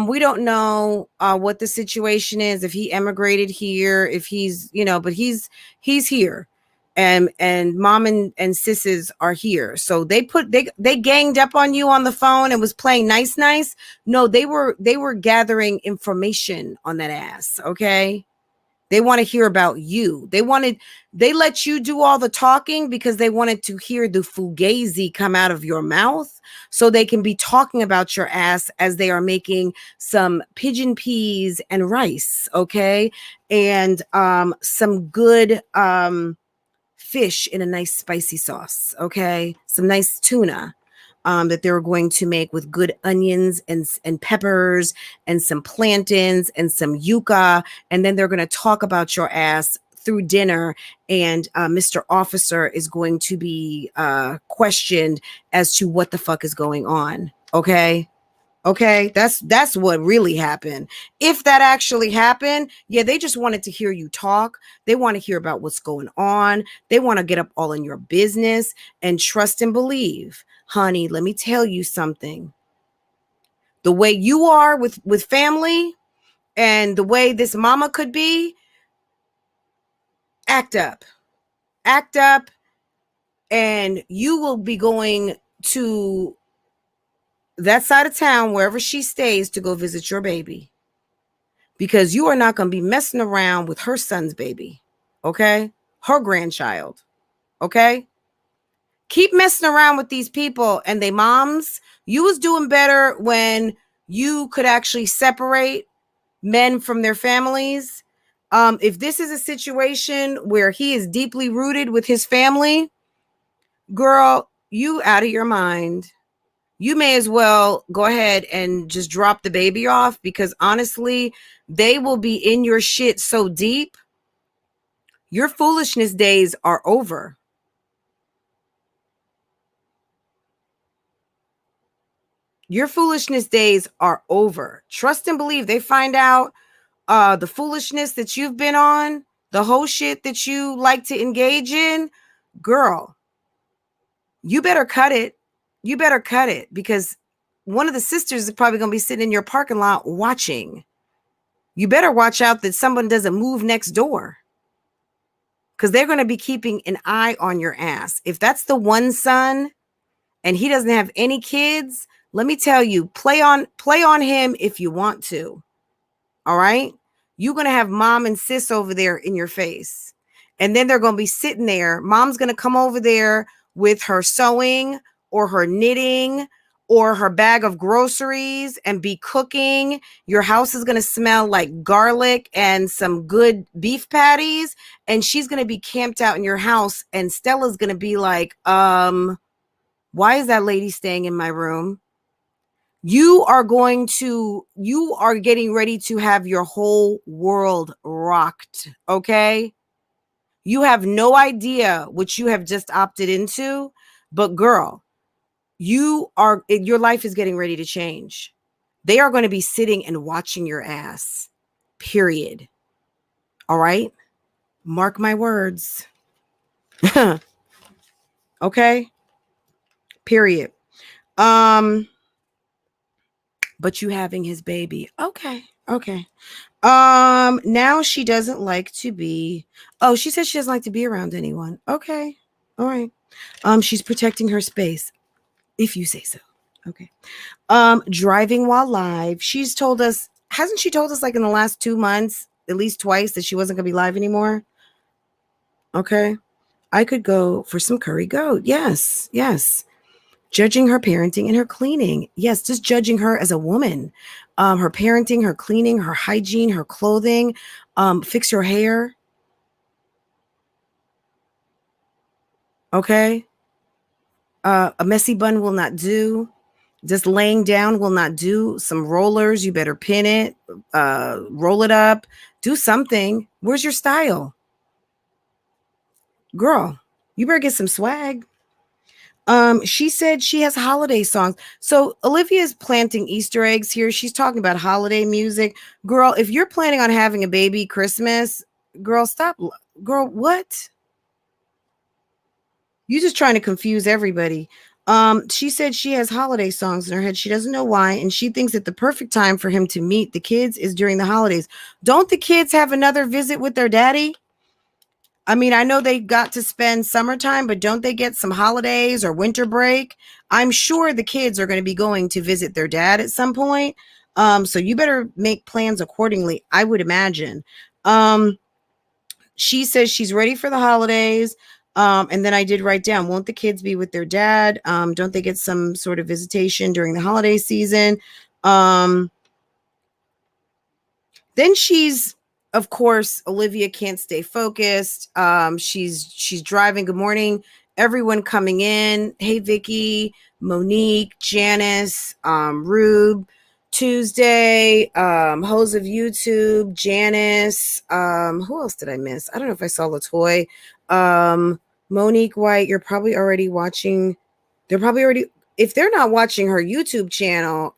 We don't know what the situation is, if he emigrated here, if he's, but he's here. And mom and sisses are here. So they ganged up on you on the phone and was playing nice. No, they were gathering information on that ass, okay? They want to hear about you. They let you do all the talking because they wanted to hear the fugazi come out of your mouth so they can be talking about your ass as they are making some pigeon peas and rice, okay? And some good fish in a nice spicy sauce, okay? Some nice tuna. That they were going to make with good onions and peppers and some plantains and some yuca. And then they're going to talk about your ass through dinner. And Mr. Officer is going to be questioned as to what the fuck is going on. Okay. Okay. That's what really happened. If that actually happened, yeah, they just wanted to hear you talk. They want to hear about what's going on. They want to get up all in your business and trust and believe. Honey, let me tell you something. The way you are with family and the way this mama could be, act up, and you will be going to that side of town, wherever she stays, to go visit your baby, because you are not going to be messing around with her son's baby. Okay. Her grandchild. Okay. Keep messing around with these people and they moms. You was doing better when you could actually separate men from their families. If this is a situation where he is deeply rooted with his family, girl, you out of your mind. You may as well go ahead and just drop the baby off, because honestly, they will be in your shit so deep. Your foolishness days are over. Your foolishness days are over. Trust and believe. They find out the foolishness that you've been on, the whole shit that you like to engage in. Girl, you better cut it. You better cut it, because one of the sisters is probably going to be sitting in your parking lot watching. You better watch out that someone doesn't move next door, because they're going to be keeping an eye on your ass. If that's the one son and he doesn't have any kids, let me tell you, play on him if you want to. All right. You're going to have mom and sis over there in your face. And then they're going to be sitting there. Mom's going to come over there with her sewing or her knitting or her bag of groceries and be cooking. Your house is going to smell like garlic and some good beef patties. And she's going to be camped out in your house. And Stella's going to be like, why is that lady staying in my room? You are getting ready to have your whole world rocked. Okay. You have no idea what you have just opted into, but girl, your life is getting ready to change. They are going to be sitting and watching your ass, period. All right. Mark my words. Okay. Period. But you having his baby. Okay. Now she doesn't like to be, she said she doesn't like to be around anyone. Okay. All right. She's protecting her space, if you say so. Okay. Driving while live. Hasn't she told us like in the last 2 months, at least twice, that she wasn't gonna be live anymore? Okay. I could go for some curry goat. Yes, yes. Judging her parenting and her cleaning. Yes, just judging her as a woman. Her parenting, her cleaning, her hygiene, her clothing. Fix her hair. Okay. A messy bun will not do. Just laying down will not do. Some rollers, you better pin it, roll it up, do something. Where's your style? Girl, you better get some swag. She said she has holiday songs. So Olivia is planting Easter eggs here. She's talking about holiday music. Girl, if you're planning on having a baby Christmas, girl, stop. Girl, what? You just trying to confuse everybody. She said she has holiday songs in her head. She doesn't know why, and she thinks that the perfect time for him to meet the kids is during the holidays. Don't the kids have another visit with their daddy? I mean, I know they got to spend summertime, but don't they get some holidays or winter break? I'm sure the kids are going to be going to visit their dad at some point. So you better make plans accordingly, I would imagine. She says she's ready for the holidays. And then I did write down, won't the kids be with their dad? Don't they get some sort of visitation during the holiday season? Then she's, of course, Olivia can't stay focused. She's driving. Good morning, everyone coming in. Hey, Vicky, Monique, Janice, Rube, Tuesday, Hose of YouTube, Janice. Who else did I miss? I don't know if I saw Latoy. Monique White, you're probably already watching. They're probably already, if they're not watching her YouTube channel,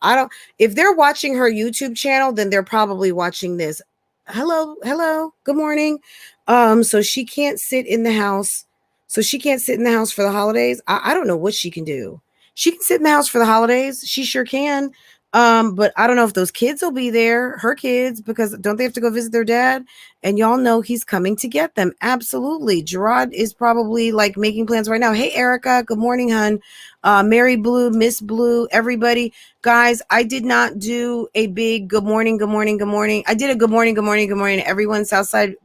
if they're watching her YouTube channel, then they're probably watching this. Hello, good morning. So she can't sit in the house. So she can't sit in the house for the holidays. I don't know what she can do. She can sit in the house for the holidays. She sure can. But I don't know if those kids will be there, her kids, because don't they have to go visit their dad? And y'all know he's coming to get them. Absolutely. Gerard is probably like making plans right now. Hey, Erica. Good morning, hun. Mary Blue, Miss Blue, everybody. Guys, I did not do a big good morning. I did a good morning to everyone. Southside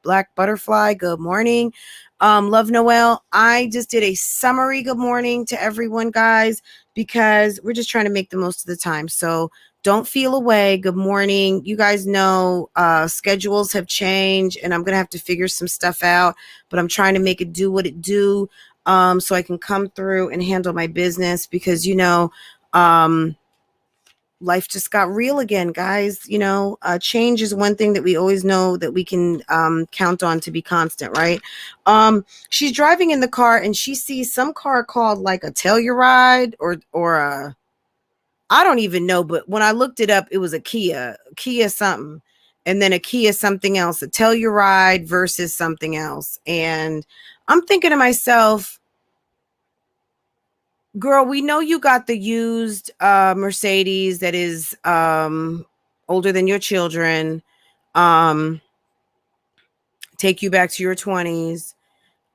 Black Butterfly, good morning. Love Noel. I just did a summary good morning to everyone, guys, because we're just trying to make the most of the time. So don't feel away. Good morning. You guys know schedules have changed and I'm going to have to figure some stuff out, but I'm trying to make it do what it do so I can come through and handle my business because, life just got real again, guys. Change is one thing that we always know that we can count on to be constant, right? She's driving in the car and she sees some car called like a Telluride or a, I don't even know, but when I looked it up, it was a Kia something, and then a Kia something else, a Telluride versus something else. And I'm thinking to myself, girl, we know you got the used Mercedes that is older than your children, take you back to your 20s.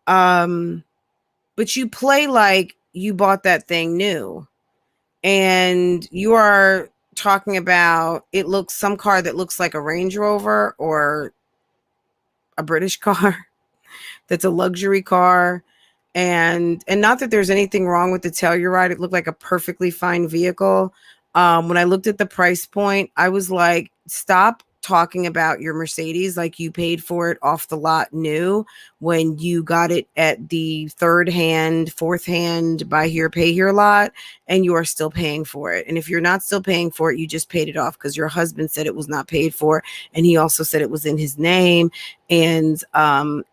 But you play like you bought that thing new. And you are talking about some car that looks like a Range Rover or a British car that's a luxury car. And not that there's anything wrong with the Telluride. It looked like a perfectly fine vehicle. When I looked at the price point, I was like, stop talking about your Mercedes like you paid for it off the lot new when you got it at the third hand, fourth hand, buy here, pay here lot, and you are still paying for it. And if you're not still paying for it, you just paid it off because your husband said it was not paid for, and he also said it was in his name, and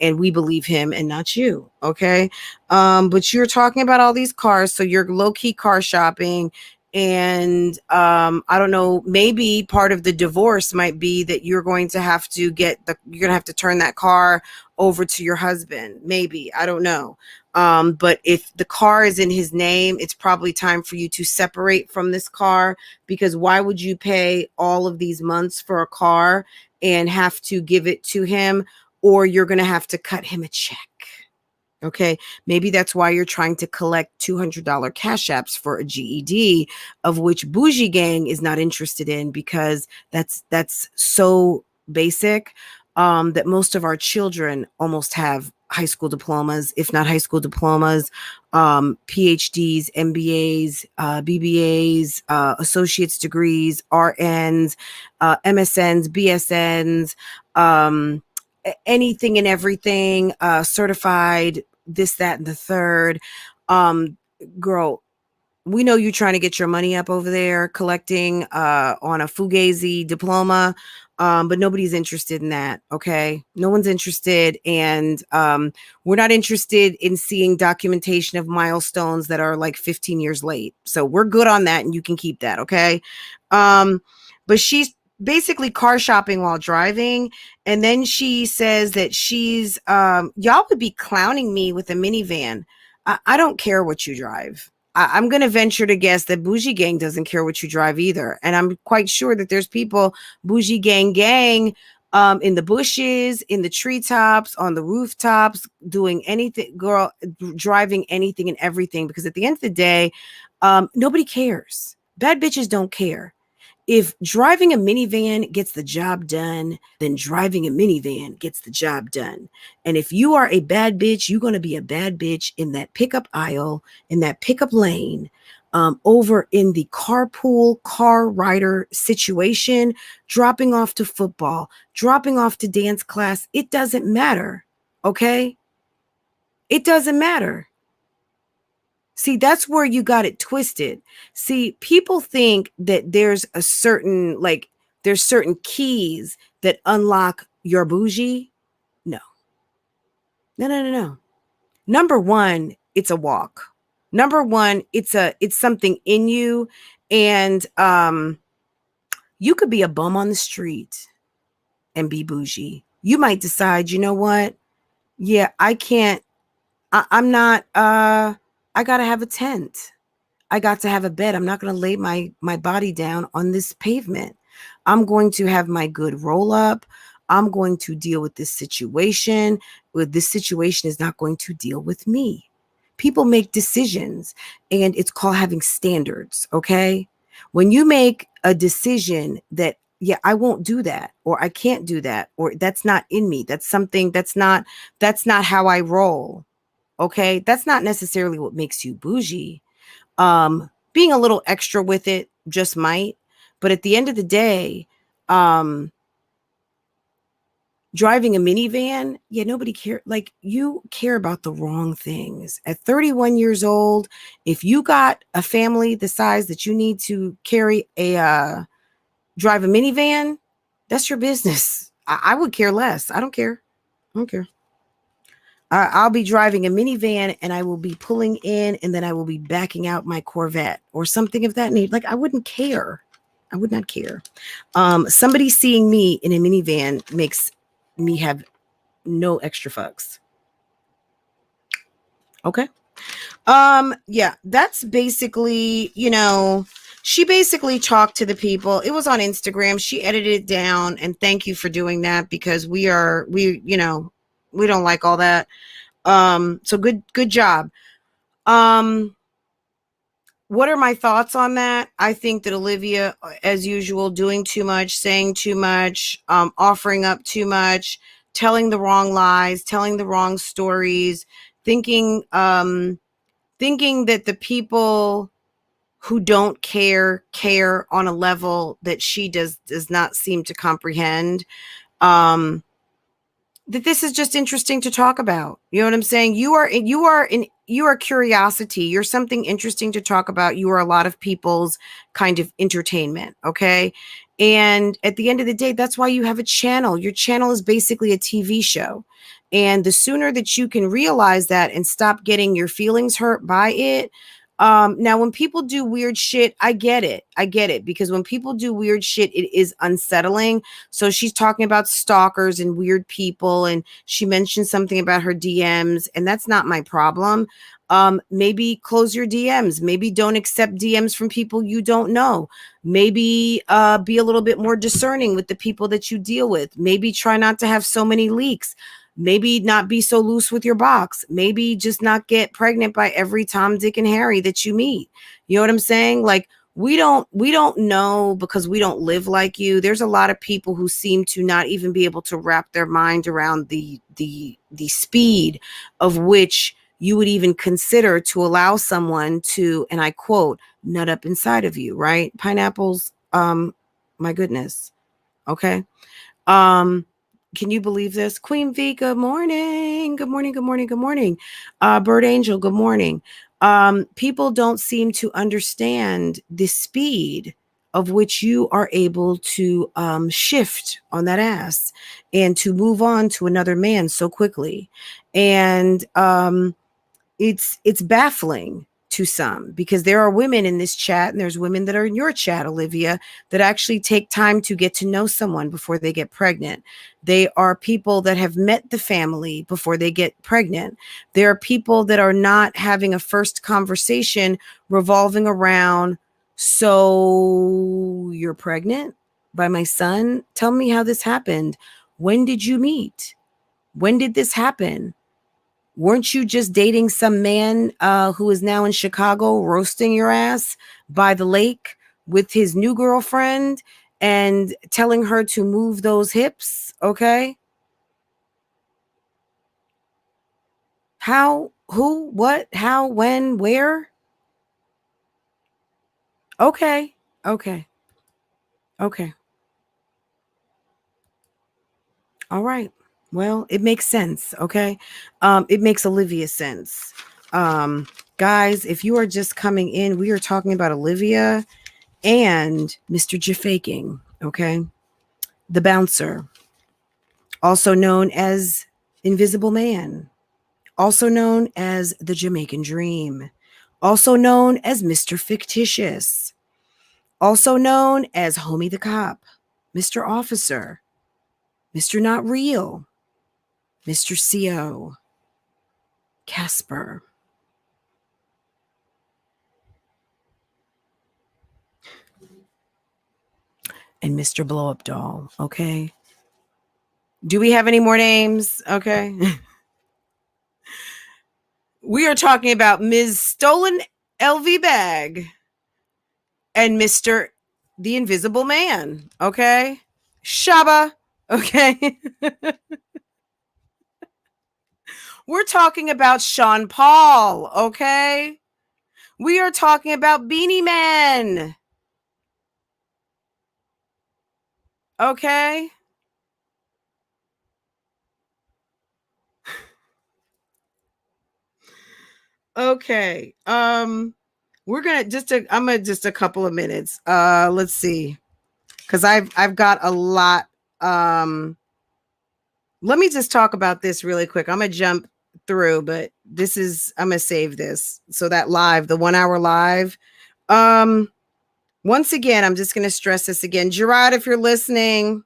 we believe him and not you, okay? But you're talking about all these cars, so you're low-key car shopping. And I don't know, maybe part of the divorce might be that you're going to have to turn that car over to your husband. Maybe, I don't know. But if the car is in his name, it's probably time for you to separate from this car, because why would you pay all of these months for a car and have to give it to him, or you're going to have to cut him a check? Okay, maybe that's why you're trying to collect $200 cash apps for a GED, of which BougieGang is not interested in, because that's so basic. that most of our children almost have high school diplomas, if not high school diplomas, PhDs, MBAs, BBAs, associate's degrees, RNs, MSNs, BSNs, anything and everything, certified, this, that, and the third. Girl, we know you're trying to get your money up over there collecting on a Fugazi diploma, but nobody's interested in that, okay? No one's interested, and we're not interested in seeing documentation of milestones that are like 15 years late. So we're good on that, and you can keep that, okay? But she's basically car shopping while driving, and then she says that she's, y'all would be clowning me with a minivan. I don't care what you drive. I'm going to venture to guess that BougieGang doesn't care what you drive either. And I'm quite sure that there's people, BougieGang Gang, in the bushes, in the treetops, on the rooftops, doing anything, girl, driving anything and everything. Because at the end of the day, nobody cares. Bad bitches don't care. If driving a minivan gets the job done, then driving a minivan gets the job done. And if you are a bad bitch, you're going to be a bad bitch in that pickup aisle, in that pickup lane, over in the carpool car rider situation, dropping off to football, dropping off to dance class. It doesn't matter. Okay? It doesn't matter. See, that's where you got it twisted. See, people think that there's a certain, like, there's certain keys that unlock your bougie. No. No. Number one, it's a walk. Number one, it's something in you. And you could be a bum on the street and be bougie. You might decide, you know what? Yeah, I can't, I'm not, I got to have a tent. I got to have a bed. I'm not going to lay my body down on this pavement. I'm going to have my good roll up. I'm going to deal with this situation. This situation is not going to deal with me. People make decisions, and it's called having standards. Okay. When you make a decision that, yeah, I won't do that, or I can't do that, or that's not in me. That's something that's not how I roll. Okay, that's not necessarily what makes you bougie. Being a little extra with it just might, but at the end of the day, driving a minivan, yeah, nobody care. Like, you care about the wrong things. At 31 years old, if you got a family the size that you need to carry drive a minivan, that's your business. I would care less. I don't care. I'll be driving a minivan, and I will be pulling in, and then I will be backing out my Corvette or something of that nature. Like, I wouldn't care. I would not care. Somebody seeing me in a minivan makes me have no extra fucks. Okay. Yeah, that's basically, she basically talked to the people. It was on Instagram. She edited it down, and thank you for doing that, because we don't like all that. So good job. What are my thoughts on that? I think that Olivia, as usual, doing too much, saying too much, offering up too much, telling the wrong lies, telling the wrong stories, thinking that the people who don't care on a level that she does not seem to comprehend. That this is just interesting to talk about. You know what I'm saying? You are curiosity. You're something interesting to talk about. You are a lot of people's kind of entertainment. Okay. And at the end of the day, that's why you have a channel. Your channel is basically a TV show. And the sooner that you can realize that and stop getting your feelings hurt by it. Now, when people do weird shit, I get it, because when people do weird shit, it is unsettling. So she's talking about stalkers and weird people, and she mentioned something about her DMs, and that's not my problem. Maybe close your DMs. Maybe don't accept DMs from people you don't know. Maybe be a little bit more discerning with the people that you deal with. Maybe try not to have so many leaks. Maybe not be so loose with your box. Maybe just not get pregnant by every Tom, Dick, and Harry that you meet. You know what I'm saying? Like, we don't know because we don't live like you. There's a lot of people who seem to not even be able to wrap their mind around the speed of which you would even consider to allow someone to, and I quote, nut up inside of you, right? Pineapples, my goodness. Okay. Can you believe this? Queen V, good morning. Good morning. Good morning. Good morning. Bird Angel, good morning. People don't seem to understand the speed of which you are able to shift on that ass and to move on to another man so quickly. And it's baffling to some, because there are women in this chat, and there's women that are in your chat, Olivia, that actually take time to get to know someone before they get pregnant. They are people that have met the family before they get pregnant. There are people that are not having a first conversation revolving around, so you're pregnant by my son? Tell me how this happened. When did you meet? When did this happen? Weren't you just dating some man who is now in Chicago roasting your ass by the lake with his new girlfriend and telling her to move those hips? Okay. How, who, what, how, when, where? Okay. Okay. Okay. All right. Well, it makes sense. Okay. It makes Olivia sense. Guys, if you are just coming in, we are talking about Olivia and Mr. Jafaking, okay? The bouncer, also known as Invisible Man, also known as the Jamaican Dream, also known as Mr. Fictitious, also known as Homie the Cop, Mr. Officer, Mr. Not Real, Mr. CO, Casper, and Mr. Blow Up Doll, okay? Do we have any more names? Okay. We are talking about Ms. Stolen LV Bag and Mr. the Invisible Man, okay? Shaba, okay? We're talking about Sean Paul, okay? We are talking about Beanie Man, okay? Okay. We're gonna I'm gonna just a couple of minutes. Let's see. Because I've got a lot. Let me just talk about this really quick. I'm gonna jump through, but I'm gonna save this. So that live, the 1 hour live. Once again, I'm just gonna stress this again. Gerard, if you're listening,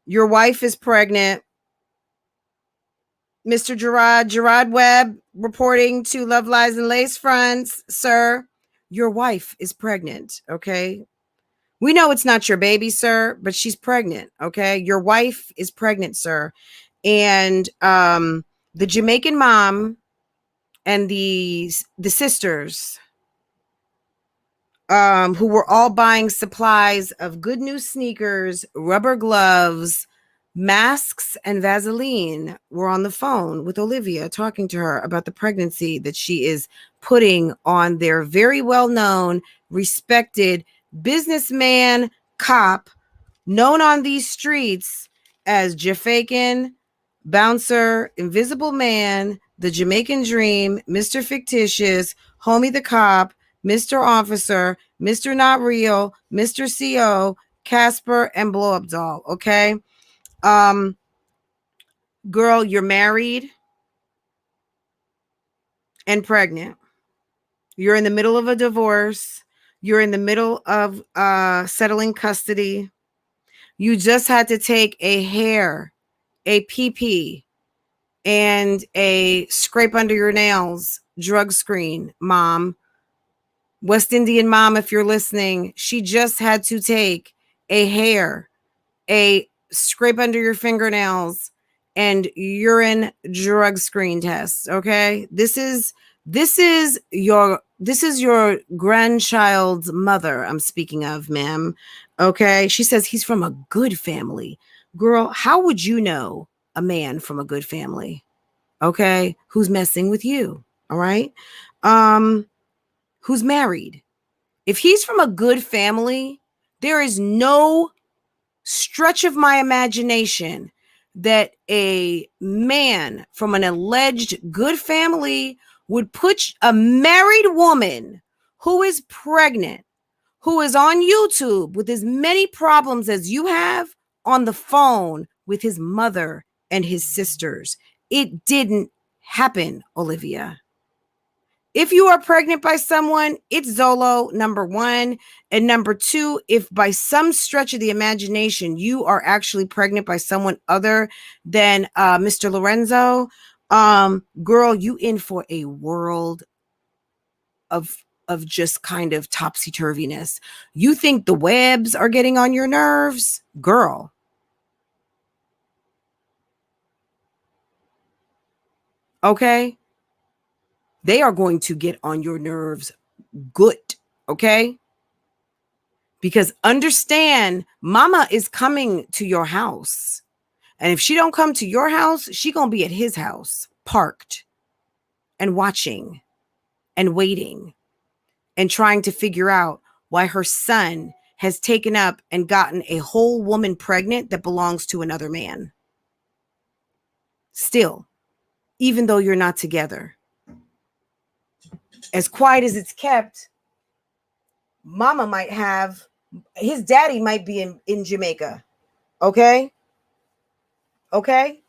your wife is pregnant. Mr. Gerard Webb reporting to Love Lies and Lace Fronts. Sir, your wife is pregnant, okay? We know it's not your baby, sir, but she's pregnant, okay? Your wife is pregnant, sir. And the Jamaican mom and the sisters who were all buying supplies of Good News sneakers, rubber gloves, masks, and Vaseline were on the phone with Olivia talking to her about the pregnancy that she is putting on their very well-known, respected businessman cop known on these streets as Jafakin, Bouncer, Invisible Man, the Jamaican Dream, Mr. Fictitious, Homie the Cop, Mr. Officer, Mr. Not Real, Mr. CO, Casper, and Blow Up Doll, okay? Girl, you're married and pregnant. You're in the middle of a divorce. You're in the middle of settling custody. You just had to take a hair, a pee, and a scrape under your nails drug screen, mom. West Indian mom, if you're listening, she just had to take a hair, a scrape under your fingernails, and urine drug screen test. Okay. This is your this is your grandchild's mother I'm speaking of, ma'am. Okay. She says he's from a good family. Girl, how would you know a man from a good family? Okay. Who's messing with you? All right. Who's married? If he's from a good family, there is no stretch of my imagination that a man from an alleged good family would put a married woman who is pregnant, who is on YouTube with as many problems as you have, on the phone with his mother and his sisters. It didn't happen, Olivia. If you are pregnant by someone, it's Zolo, number one. And number two, if by some stretch of the imagination, you are actually pregnant by someone other than Mr. Lorenzo, girl, you in for a world of just kind of topsy-turviness. You think the webs are getting on your nerves? Girl. Okay? They are going to get on your nerves good, okay? Because understand, mama is coming to your house. And if she don't come to your house, she gonna be at his house, parked and watching and waiting and trying to figure out why her son has taken up and gotten a whole woman pregnant that belongs to another man. Still, even though you're not together. As quiet as it's kept, mama might have, his daddy might be in Jamaica. Okay? Okay?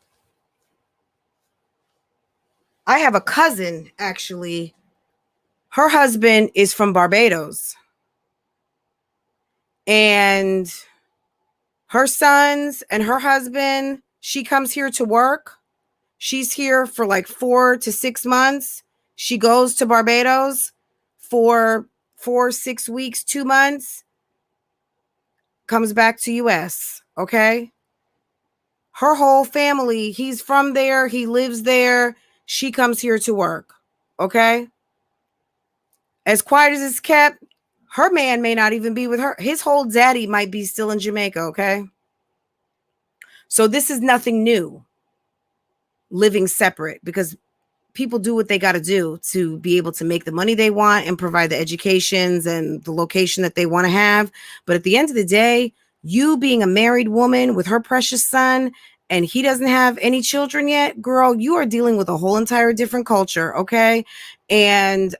I have a cousin, actually. Her husband is from Barbados. And her sons and her husband, she comes here to work. She's here for like 4 to 6 months. She goes to Barbados for 4, 6 weeks, 2 months. Comes back to US, okay? Her whole family, he's from there. He lives there. She comes here to work, okay? As quiet as it's kept, her man may not even be with her. His whole daddy might be still in Jamaica, okay? So this is nothing new, living separate, because people do what they got to do to be able to make the money they want and provide the educations and the location that they want to have. But at the end of the day, you being a married woman with her precious son and he doesn't have any children yet, girl, you are dealing with a whole entire different culture, okay? And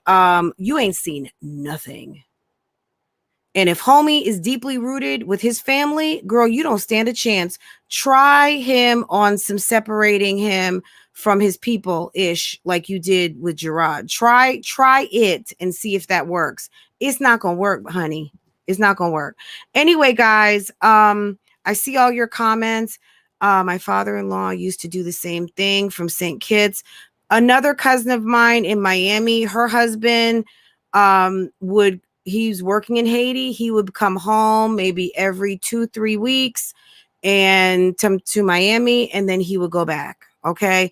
you ain't seen nothing. And if homie is deeply rooted with his family, girl, you don't stand a chance. Try him on some separating him from his people-ish, like you did with Gerard. Try it and see if that works. It's not gonna work, honey. It's not gonna work. Anyway, guys, I see all your comments. My father-in-law used to do the same thing from St. Kitts. Another cousin of mine in Miami, her husband he's working in Haiti. He would come home maybe every 2-3 weeks and to Miami, and then he would go back. Okay.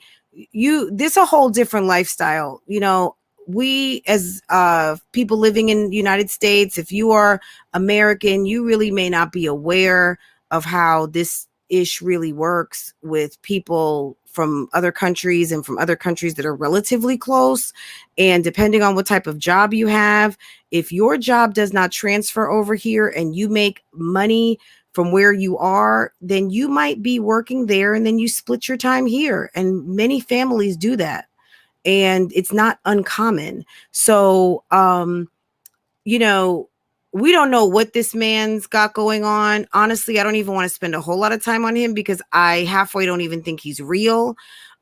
This a whole different lifestyle. You know, we as people living in the United States, if you are American, you really may not be aware of how this ish really works with people from other countries and from other countries that are relatively close. And depending on what type of job you have, if your job does not transfer over here and you make money from where you are, then you might be working there and then you split your time here. And many families do that. And it's not uncommon. So, you know, we don't know what this man's got going on. Honestly, I don't even want to spend a whole lot of time on him because I halfway don't even think he's real.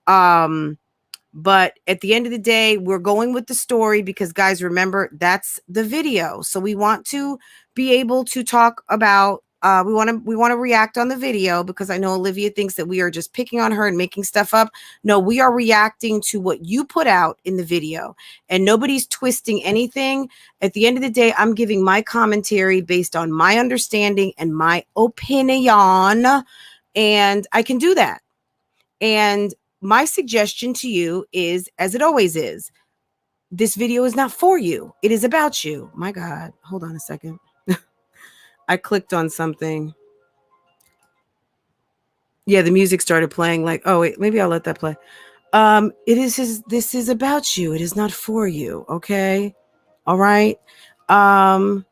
But at the end of the day, we're going with the story because, guys, remember, that's the video. So we want to be able to talk about, we want to react on the video because I know Olivia thinks that we are just picking on her and making stuff up. No, we are reacting to what you put out in the video and nobody's twisting anything. At the end of the day, I'm giving my commentary based on my understanding and my opinion, and I can do that. And my suggestion to you is, as it always is, this video is not for you. It is about you. My God. Hold on a second. I clicked on something. Yeah, the music started playing like, oh, wait, maybe I'll let that play. This is about you. It is not for you. Okay. All right. Ma'am,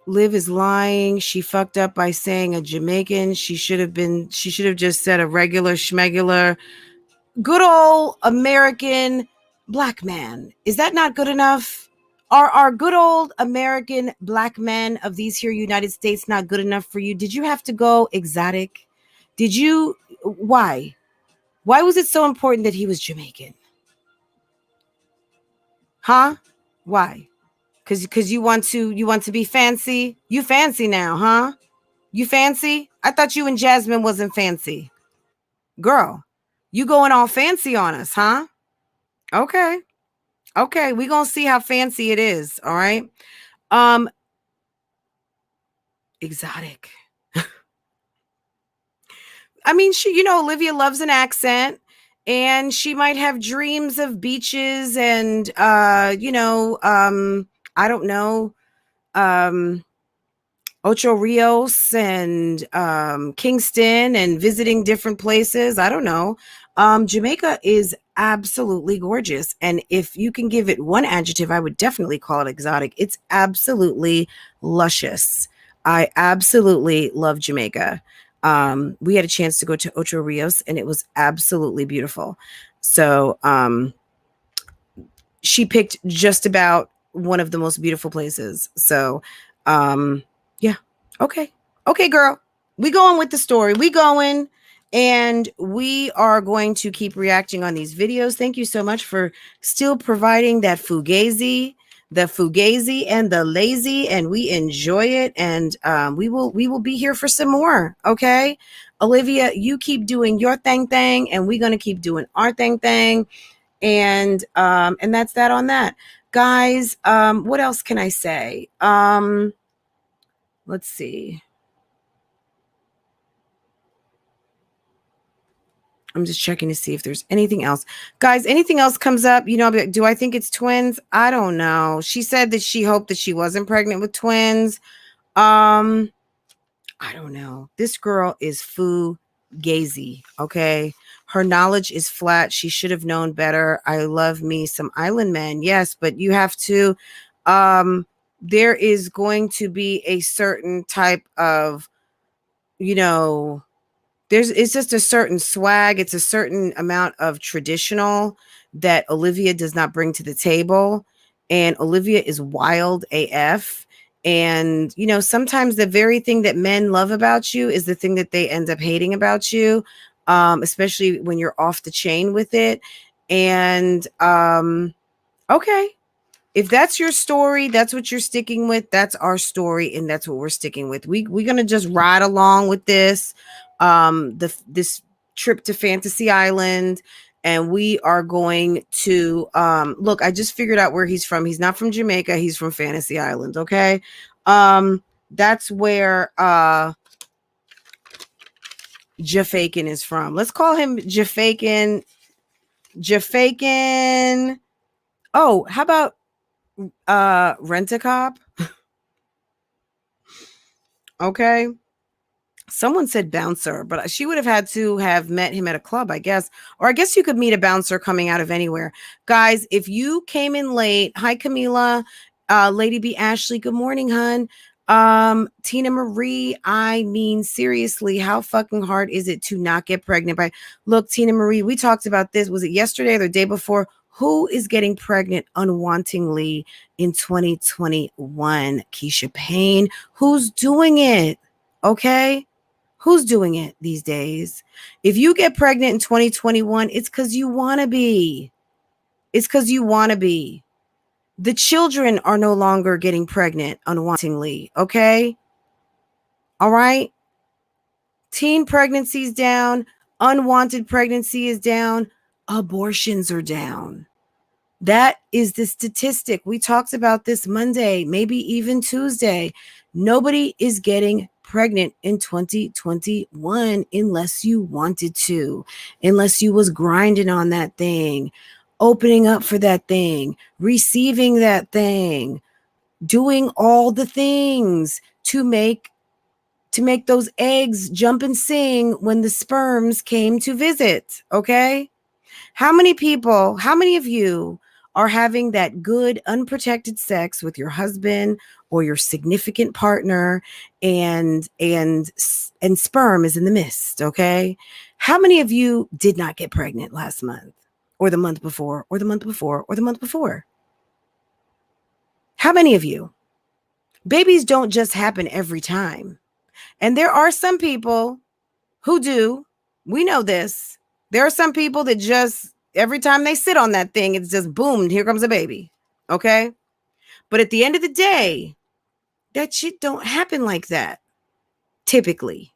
Liv is lying. She fucked up by saying a Jamaican. She should have just said a regular schmegular, good old American black man. Is that not good enough? Are our good old American black men of these here United States not good enough for you? Did you have to go exotic? Why? Why was it so important that he was Jamaican? Huh? Why? Because you want to be fancy? You fancy now, huh? You fancy? I thought you and Jasmine wasn't fancy. Girl, you going all fancy on us, huh? Okay. Okay, we're going to see how fancy it is, all right? Exotic. I mean, Olivia loves an accent, and she might have dreams of beaches and I don't know, Ocho Rios and Kingston and visiting different places. I don't know. Jamaica is absolutely gorgeous. And if you can give it one adjective, I would definitely call it exotic. It's absolutely luscious. I absolutely love Jamaica. We had a chance to go to Ocho Rios and it was absolutely beautiful. So she picked just about one of the most beautiful places. So yeah. Okay. Okay, girl. We going with the story. We going. And we are going to keep reacting on these videos. Thank you so much for still providing that fugazi and the lazy, and we enjoy it. And we will be here for some more. Okay, Olivia, you keep doing your thing, and we're gonna keep doing our thing. And that's that on that, guys. What else can I say? Let's see. I'm just checking to see if there's anything else. Guys, anything else comes up, do I think it's twins? I don't know. She said that she hoped that she wasn't pregnant with twins. I don't know. This girl is fugazi, okay? Her knowledge is flat. She should have known better. I love me some island men. Yes, but you have to, there is going to be a certain type of, it's just a certain swag. It's a certain amount of traditional that Olivia does not bring to the table. And Olivia is wild AF. And, sometimes the very thing that men love about you is the thing that they end up hating about you, especially when you're off the chain with it. And, okay. If that's your story, that's what you're sticking with. That's our story, and that's what we're sticking with. We're gonna just ride along with this, this trip to Fantasy Island, and we are going to look. I just figured out where he's from. He's not from Jamaica. He's from Fantasy Island. Okay, that's where Jafakin is from. Let's call him Jafakin. Jafakin. Oh, how about Rent-A-Cop? Okay. Someone said bouncer, but she would have had to have met him at a club, I guess. Or I guess you could meet a bouncer coming out of anywhere. Guys, if you came in late, hi Camila, Lady B Ashley, good morning, hun. Tina Marie, I mean, seriously, how fucking hard is it to not get pregnant by? Look, Tina Marie, we talked about this. Was it yesterday or the day before? Who is getting pregnant unwantingly in 2021? Keisha Payne. Who's doing it? Okay. Who's doing it these days? If you get pregnant in 2021, it's because you want to be. It's because you want to be. The children are no longer getting pregnant unwantingly. Okay. All right. Teen pregnancies down. Unwanted pregnancy is down. Abortions are down. That is the statistic. We talked about this Monday, maybe even Tuesday. Nobody is getting pregnant in 2021 unless you wanted to, unless you was grinding on that thing, opening up for that thing, receiving that thing, doing all the things to make those eggs jump and sing when the sperms came to visit. Okay. How many of you are having that good unprotected sex with your husband or your significant partner and sperm is in the mist? Okay. How many of you did not get pregnant last month or the month before or the month before or the month before? How many of you? Babies don't just happen every time. And there are some people who do. We know this. There are some people that just, every time they sit on that thing, it's just boom, here comes a baby. Okay. But at the end of the day, that shit don't happen like that. Typically.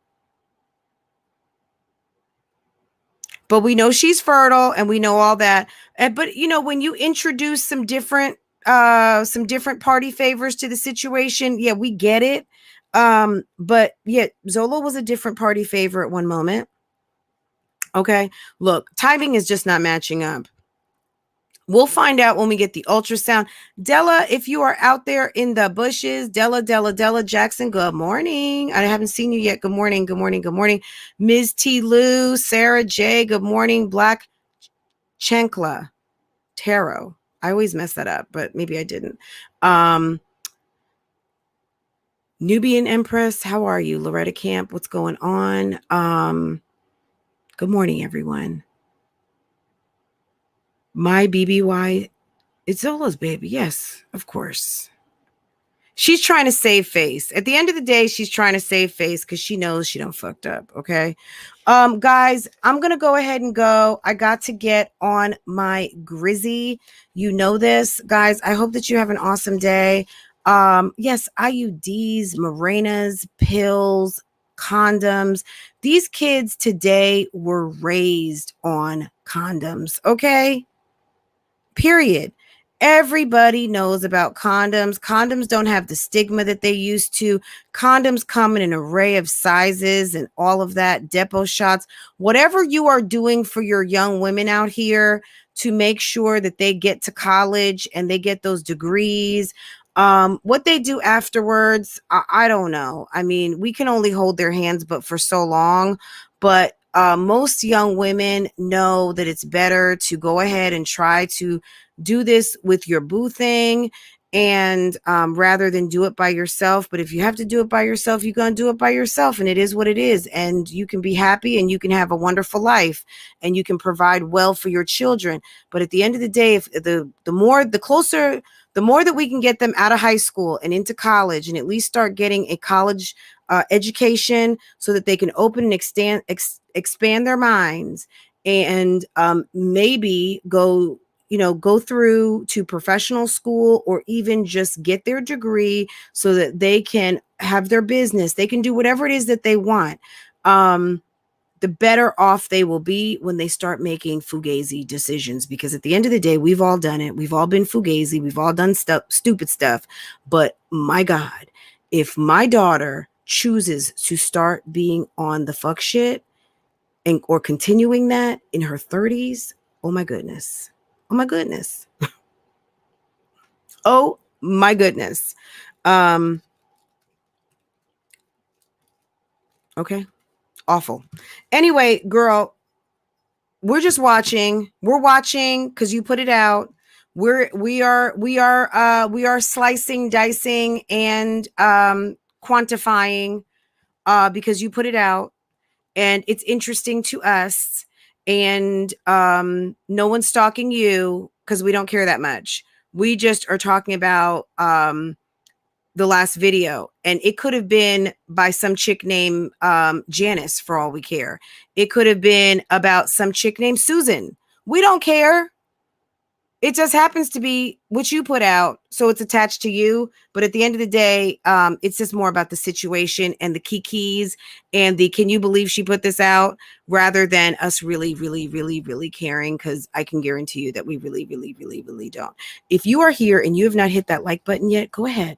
But we know she's fertile and we know all that. But you know, when you introduce some different party favors to the situation, yeah, we get it. But yeah, Zola was a different party favor at one moment. Okay. Look, timing is just not matching up. We'll find out when we get the ultrasound. Della, if you are out there in the bushes, Della Jackson, good morning. I haven't seen you yet. Good morning. Ms. T. Lou, Sarah J, good morning. Black Chankla Tarot. I always mess that up, but maybe I didn't. Nubian Empress, how are you? Loretta Camp, what's going on? Good morning, everyone. My BBY, it's Zola's baby. Yes, of course. She's trying to save face. At the end of the day, she's trying to save face because she knows she done fucked up. Okay. Guys, I'm going to go ahead and go. I got to get on my Grizzy. You know this, guys. I hope that you have an awesome day. Yes, IUDs, Morenas, pills, condoms. These kids today were raised on condoms. Okay. Period. Everybody knows about condoms. Condoms don't have the stigma that they used to. Condoms come in an array of sizes and all of that. Depot shots. Whatever you are doing for your young women out here to make sure that they get to college and they get those degrees. What they do afterwards, I don't know. I mean, we can only hold their hands, but for so long. But most young women know that it's better to go ahead and try to do this with your boo thing and rather than do it by yourself. But if you have to do it by yourself, you're going to do it by yourself. And it is what it is. And you can be happy and you can have a wonderful life and you can provide well for your children. But at the end of the day, if the more that we can get them out of high school and into college and at least start getting a college education so that they can open and expand their minds and maybe go through to professional school or even just get their degree so that they can have their business. They can do whatever it is that they want. The better off they will be when they start making fugazi decisions, because at the end of the day, we've all done it. We've all been fugazi. We've all done stupid stuff. But my God, if my daughter chooses to start being on the fuck shit or continuing that in her 30s, oh my goodness. Oh my goodness. Oh my goodness. Okay. Awful. Anyway, girl, we're just watching. We're watching because you put it out. We are slicing, dicing, and quantifying because you put it out, and it's interesting to us. And no one's stalking you because we don't care that much. We just are talking about the last video, and it could have been by some chick named Janice for all we care. It could have been about some chick named Susan. We don't care. It just happens to be what you put out, so it's attached to you. But at the end of the day, it's just more about the situation and the kikis and the can you believe she put this out rather than us really, really, really, really caring, because I can guarantee you that we really, really, really, really don't. If you are here and you have not hit that like button yet, go ahead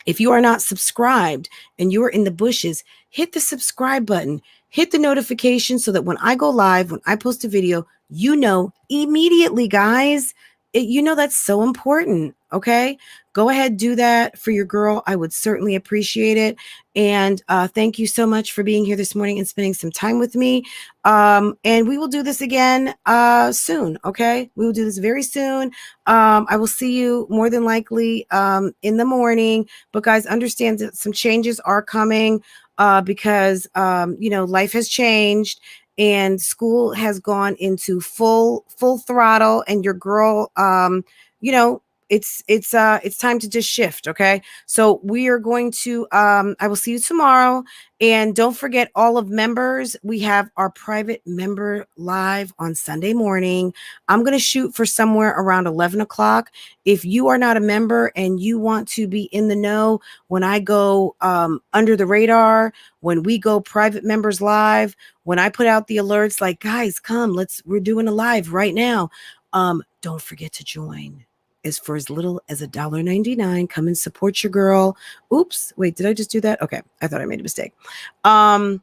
If you are not subscribed and you are in the bushes, hit the subscribe button, hit the notification so that when I go live, when I post a video, you know immediately, guys. You know that's so important, okay? Go ahead, do that for your girl. I would certainly appreciate it. And thank you so much for being here this morning and spending some time with me. And we will do this again soon, okay? We will do this very soon. I will see you more than likely in the morning. But guys, understand that some changes are coming because, life has changed. And school has gone into full throttle, and your girl, it's time to just shift. Okay. So we are going to, I will see you tomorrow. And don't forget, all of members, we have our private member live on Sunday morning. I'm going to shoot for somewhere around 11 o'clock. If you are not a member and you want to be in the know when I go under the radar, when we go private members live, when I put out the alerts like, guys, come, we're doing a live right now. Don't forget to join. Is for as little as $1.99. Come and support your girl. Oops, wait, did I just do that? Okay, I thought I made a mistake. And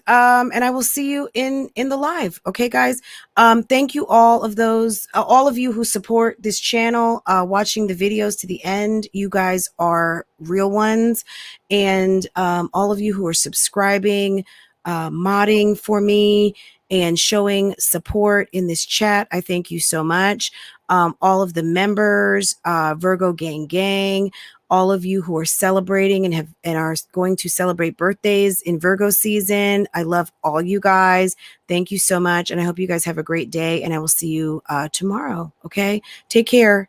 I will see you in the live. Okay, guys. Thank you all of you who support this channel, watching the videos to the end. You guys are real ones. And all of you who are subscribing, modding for me, and showing support in this chat, I thank you so much. All of the members, Virgo Gang Gang, all of you who are celebrating and are going to celebrate birthdays in Virgo season. I love all you guys. Thank you so much. And I hope you guys have a great day, and I will see you tomorrow. Okay. Take care.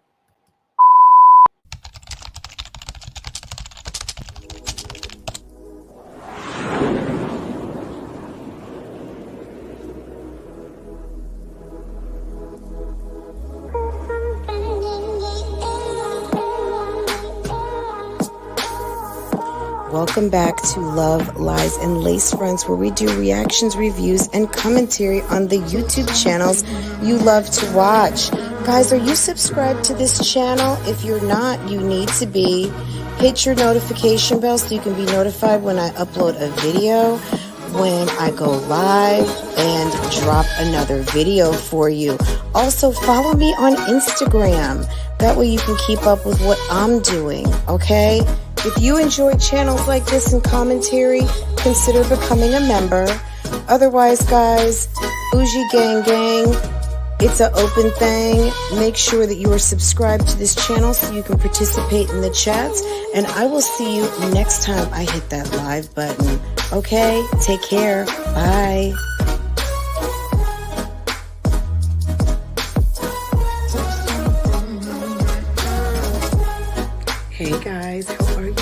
Welcome back to Love, Lies, and Lace Fronts, where we do reactions, reviews, and commentary on the YouTube channels you love to watch. Guys, are you subscribed to this channel? If you're not, you need to be. Hit your notification bell so you can be notified when I upload a video, when I go live, and drop another video for you. Also, follow me on Instagram. That way you can keep up with what I'm doing, okay? If you enjoy channels like this and commentary, consider becoming a member. Otherwise, guys, BougieGang Gang, it's an open thing. Make sure that you are subscribed to this channel so you can participate in the chats. And I will see you next time I hit that live button. Okay? Take care. Bye. Hey guys, how are you?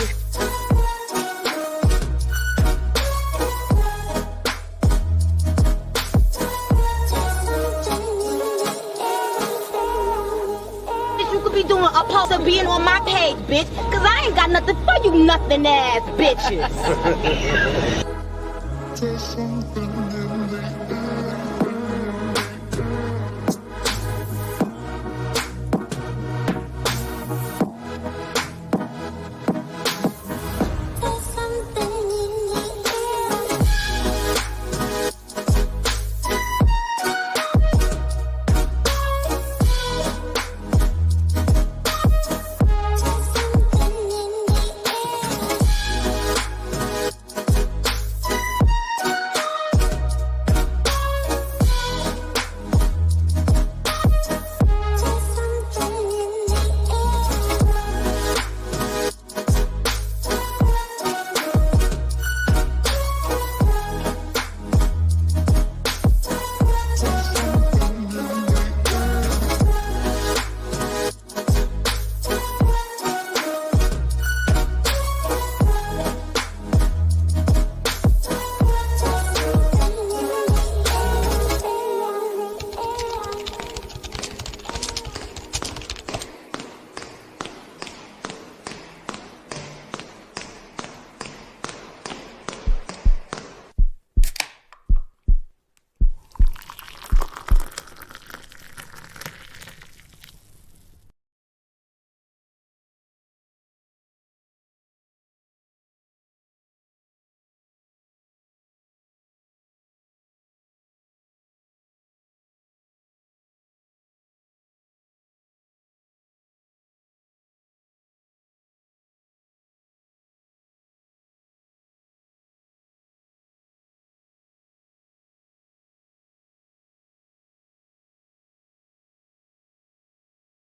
You could be doing a post of being on my page, bitch, cause I ain't got nothing for you nothing ass bitches.